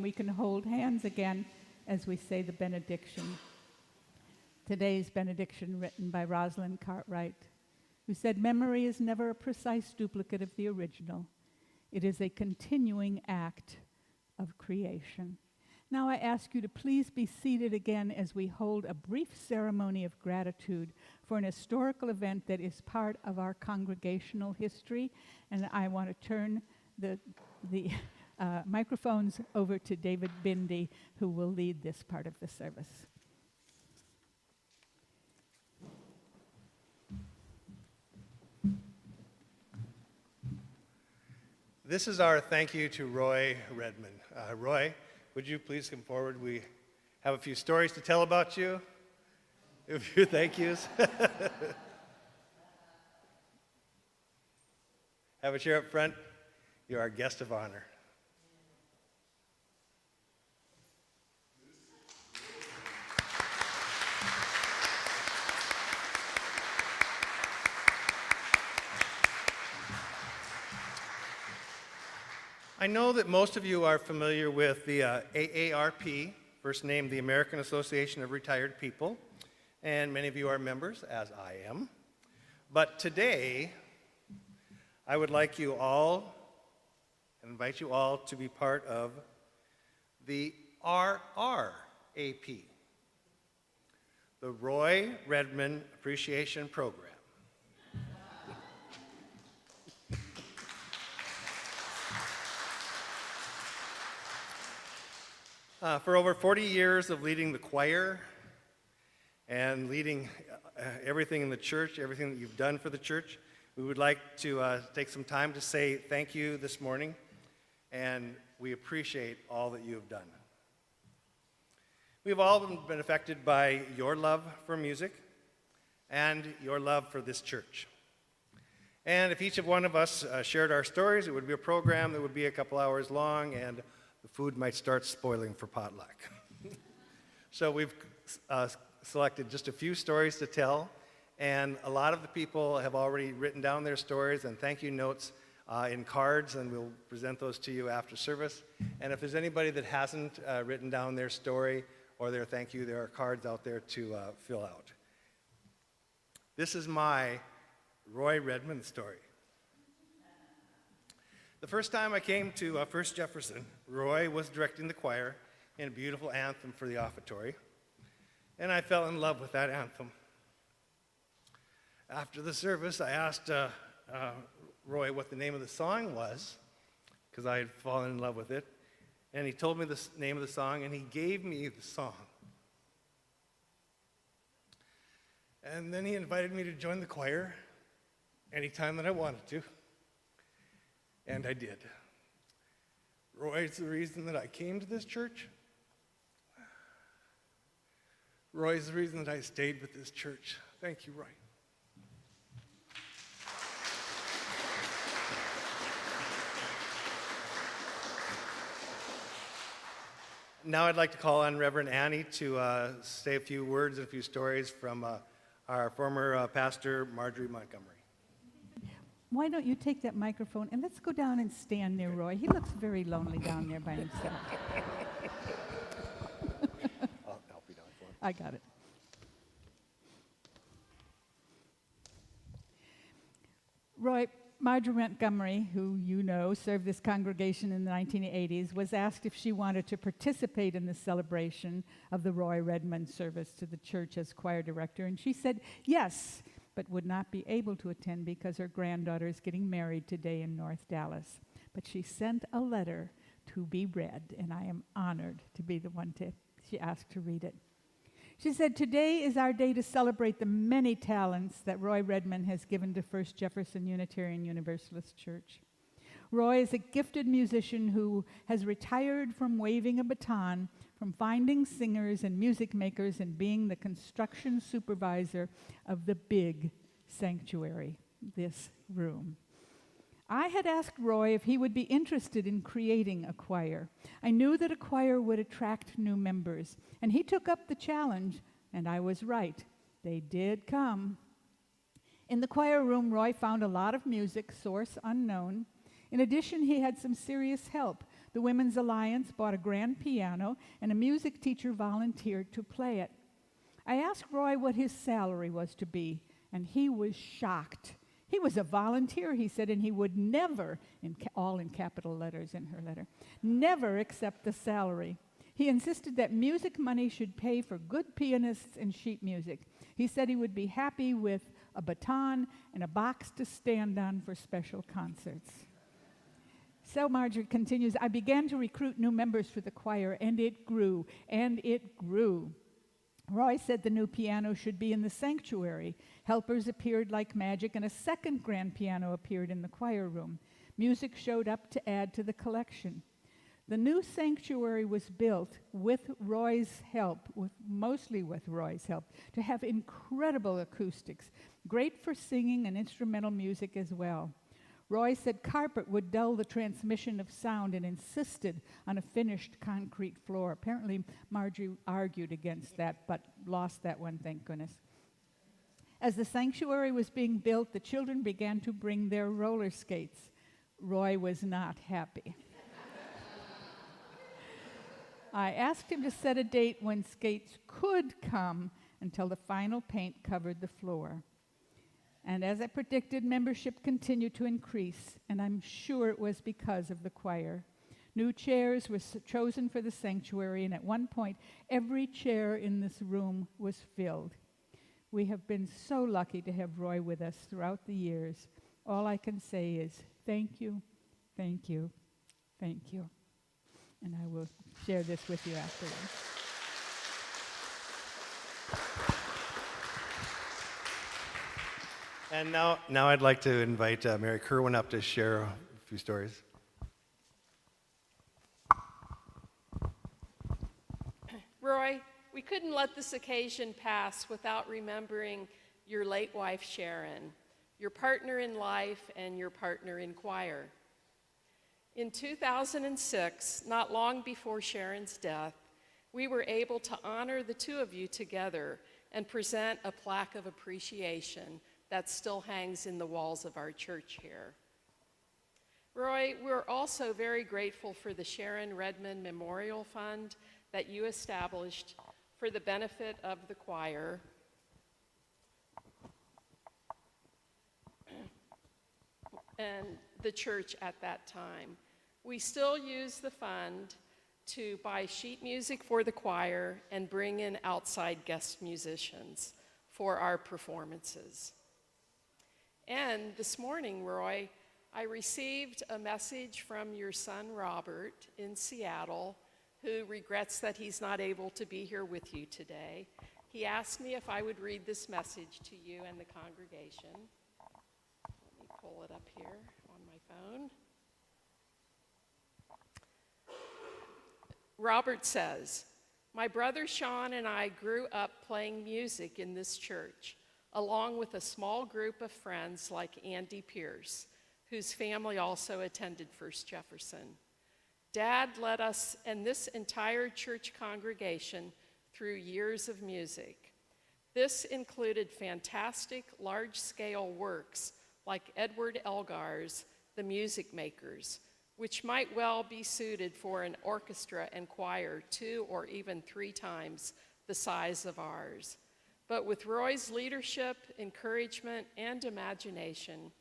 We can hold hands again as we say the benediction. Today's benediction written by Rosalind Cartwright, who said, "Memory is never a precise duplicate of the original. It is a continuing act of creation." Now I ask you to please be seated again as we hold a brief ceremony of gratitude for an historical event that is part of our congregational history. And I want to turn the microphones over to David Bindi, who will lead this part of the service. This is our thank you to Roy Redmond. Roy, would you please come forward? We have a few stories to tell about you, a few thank yous. Have a chair up front. You're our guest of honor. I know that most of you are familiar with the AARP, first named the American Association of Retired People, and many of you are members, as I am. But today, I would like you all, and invite you all to be part of the RRAP, the Roy Redmond Appreciation Program. For over 40 years of leading the choir and leading everything in the church, everything that you've done for the church, we would like to take some time to say thank you this morning, and we appreciate all that you have done. We've all been affected by your love for music and your love for this church. And if each of one of us shared our stories, it would be a program that would be a couple hours long, and the food might start spoiling for potluck. So we've selected just a few stories to tell, and a lot of the people have already written down their stories and thank you notes in cards, and we'll present those to you after service. And if there's anybody that hasn't written down their story or their thank you, there are cards out there to fill out. This is my Roy Redmond story. The first time I came to First Jefferson, Roy was directing the choir in a beautiful anthem for the offertory, and I fell in love with that anthem. After the service, I asked Roy what the name of the song was, because I had fallen in love with it, and he told me the name of the song, and he gave me the song. And then he invited me to join the choir anytime that I wanted to. And I did. Roy's the reason that I came to this church. Roy's the reason that I stayed with this church. Thank you, Roy. Now I'd like to call on Reverend Annie to say a few words and a few stories from our former pastor, Marjorie Montgomery. Why don't you take that microphone and let's go down and stand near Roy. He looks very lonely down there by himself. I'll help you down for him. I got it. Roy, Marjorie Montgomery, who you know served this congregation in the 1980s, was asked if she wanted to participate in the celebration of the Roy Redmond service to the church as choir director, and she said yes, but would not be able to attend because her granddaughter is getting married today in North Dallas. But she sent a letter to be read, and I am honored to be the one she asked to read it. She said, "Today is our day to celebrate the many talents that Roy Redmond has given to First Jefferson Unitarian Universalist Church. Roy is a gifted musician who has retired from waving a baton, from finding singers and music makers and being the construction supervisor of the big sanctuary, this room. I had asked Roy if he would be interested in creating a choir. I knew that a choir would attract new members, and he took up the challenge, and I was right. They did come. In the choir room, Roy found a lot of music, source unknown. In addition, he had some serious help. The The Women's Alliance bought a grand piano, and a music teacher volunteered to play it. I asked Roy what his salary was to be, and he was shocked. He was a volunteer, he said, and he would never, all in capital letters in her letter, never accept the salary. He insisted that music money should pay for good pianists and sheet music. He said he would be happy with a baton and a box to stand on for special concerts. So Marjorie continues, I began to recruit new members for the choir, and it grew, and it grew. Roy said the new piano should be in the sanctuary. Helpers appeared like magic, and a second grand piano appeared in the choir room. Music showed up to add to the collection. The new sanctuary was built with Roy's help, mostly with Roy's help, to have incredible acoustics, great for singing and instrumental music as well. Roy said carpet would dull the transmission of sound and insisted on a finished concrete floor. Apparently, Marjorie argued against that, but lost that one, thank goodness. As the sanctuary was being built, the children began to bring their roller skates. Roy was not happy. I asked him to set a date when skates could come until the final paint covered the floor. And as I predicted, membership continued to increase, and I'm sure it was because of the choir. New chairs were chosen for the sanctuary, and at one point, every chair in this room was filled. We have been so lucky to have Roy with us throughout the years. All I can say is thank you, thank you, thank you. And I will share this with you afterwards. And now I'd like to invite Mary Kerwin up to share a few stories. Roy, we couldn't let this occasion pass without remembering your late wife, Sharon, your partner in life and your partner in choir. In 2006, not long before Sharon's death, we were able to honor the two of you together and present a plaque of appreciation that still hangs in the walls of our church here. Roy, we're also very grateful for the Sharon Redmond Memorial Fund that you established for the benefit of the choir and the church at that time. We still use the fund to buy sheet music for the choir and bring in outside guest musicians for our performances. And this morning, Roy, I received a message from your son, Robert, in Seattle, who regrets that he's not able to be here with you today. He asked me if I would read this message to you and the congregation. Let me pull it up here on my phone. Robert says, "My brother Sean and I grew up playing music in this church, along with a small group of friends like Andy Pierce, whose family also attended First Jefferson. Dad led us and this entire church congregation through years of music. This included fantastic large-scale works like Edward Elgar's The Music Makers, which might well be suited for an orchestra and choir 2 or even 3 times the size of ours. But with Roy's leadership, encouragement, and imagination,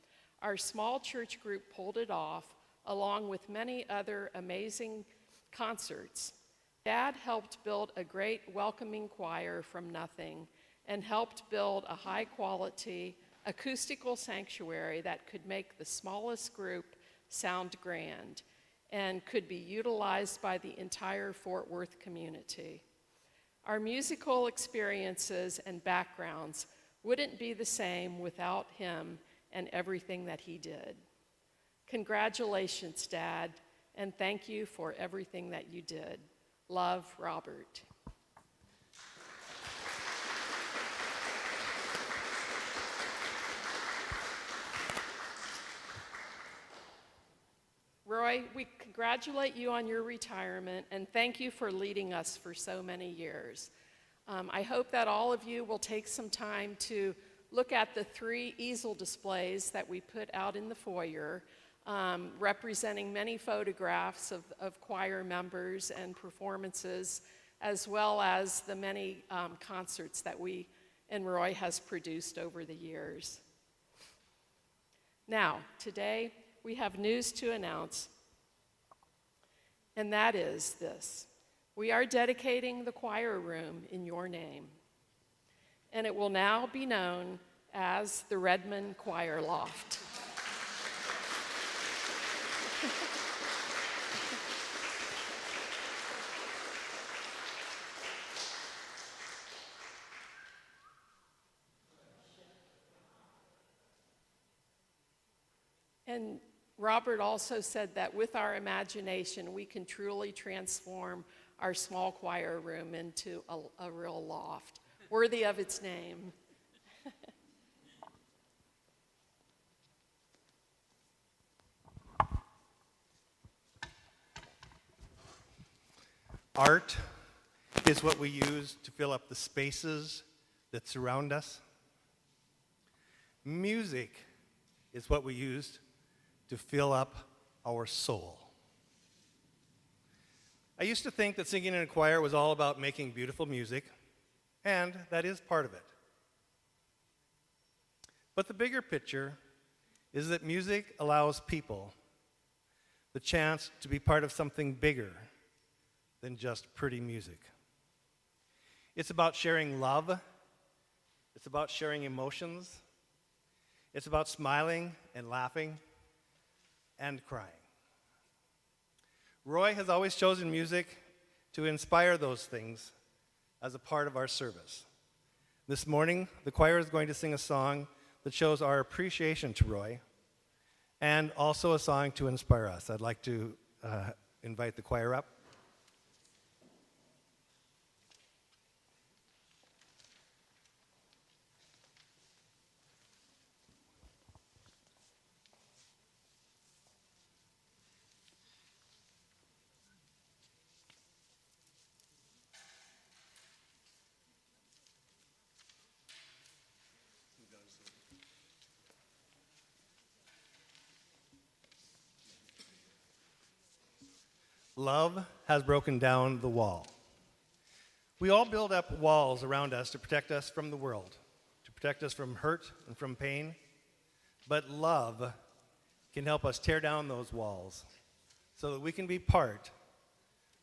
our small church group pulled it off, along with many other amazing concerts. Dad helped build a great welcoming choir from nothing and helped build a high-quality acoustical sanctuary that could make the smallest group sound grand and could be utilized by the entire Fort Worth community. Our musical experiences and backgrounds wouldn't be the same without him and everything that he did. Congratulations, Dad, and thank you for everything that you did. Love, Robert." Roy, we congratulate you on your retirement and thank you for leading us for so many years. I hope that all of you will take some time to look at the 3 easel displays that we put out in the foyer. representing many photographs of choir members and performances, as well as the many concerts that we and Roy has produced over the years. Now, today we have news to announce, and that is this. We are dedicating the choir room in your name, and it will now be known as the Redmond Choir Loft. And Robert also said that with our imagination, we can truly transform our small choir room into a real loft, worthy of its name. Art is what we use to fill up the spaces that surround us. Music is what we use to fill up our soul. I used to think that singing in a choir was all about making beautiful music, and that is part of it. But the bigger picture is that music allows people the chance to be part of something bigger than just pretty music. It's about sharing love. It's about sharing emotions. It's about smiling and laughing and crying. Roy has always chosen music to inspire those things as a part of our service. This morning, the choir is going to sing a song that shows our appreciation to Roy, and also a song to inspire us. I'd like to invite the choir up. Love has broken down the wall. We all build up walls around us to protect us from the world, to protect us from hurt and from pain. But love can help us tear down those walls so that we can be part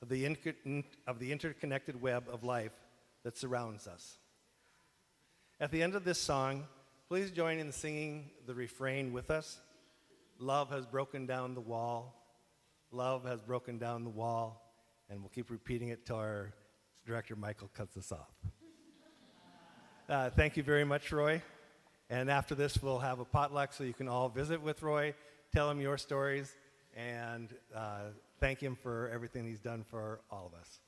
of the interconnected web of life that surrounds us. At the end of this song, please join in singing the refrain with us. Love has broken down the wall. Love has broken down the wall, and we'll keep repeating it till our director, Michael, cuts us off. Thank you very much, Roy. And after this, we'll have a potluck so you can all visit with Roy, tell him your stories, and thank him for everything he's done for all of us.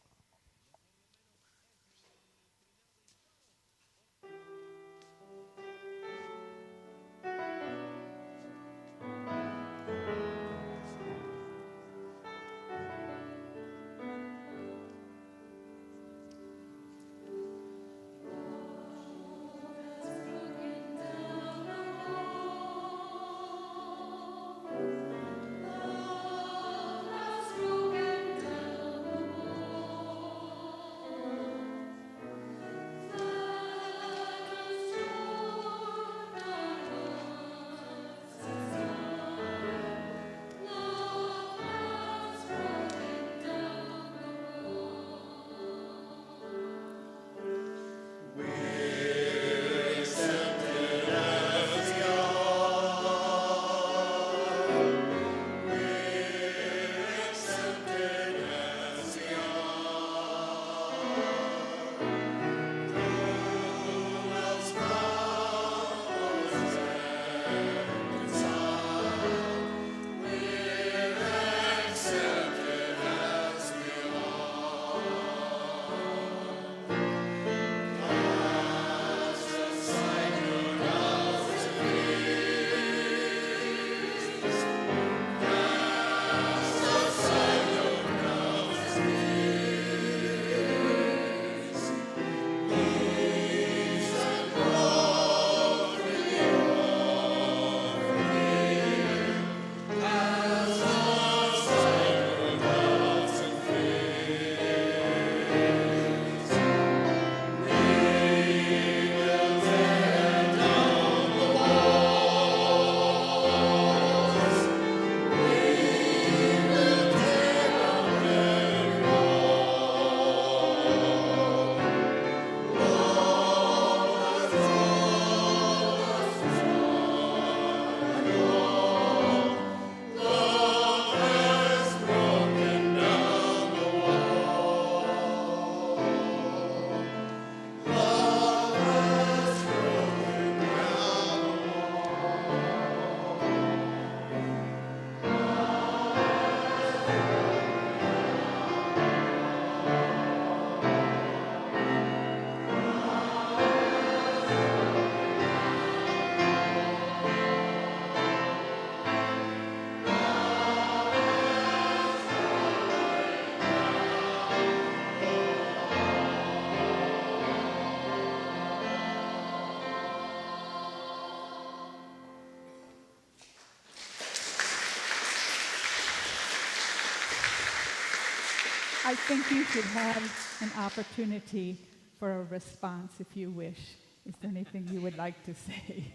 I think you should have an opportunity for a response if you wish. Is there anything you would like to say?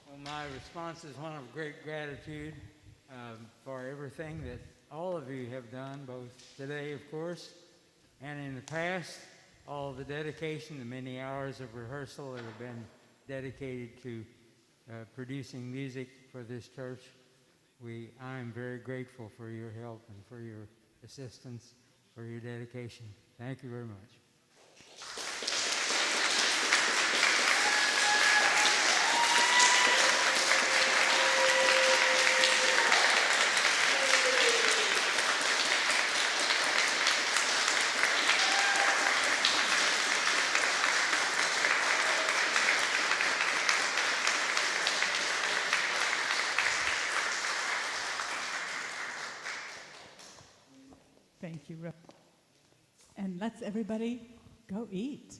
Well, my response is one of great gratitude for everything that all of you have done, both today, of course, and in the past. All of the dedication, the many hours of rehearsal that have been dedicated to producing music for this church. I am very grateful for your help and for your assistance, for your dedication. Thank you very much. Thank you, Reverend. And let's everybody go eat.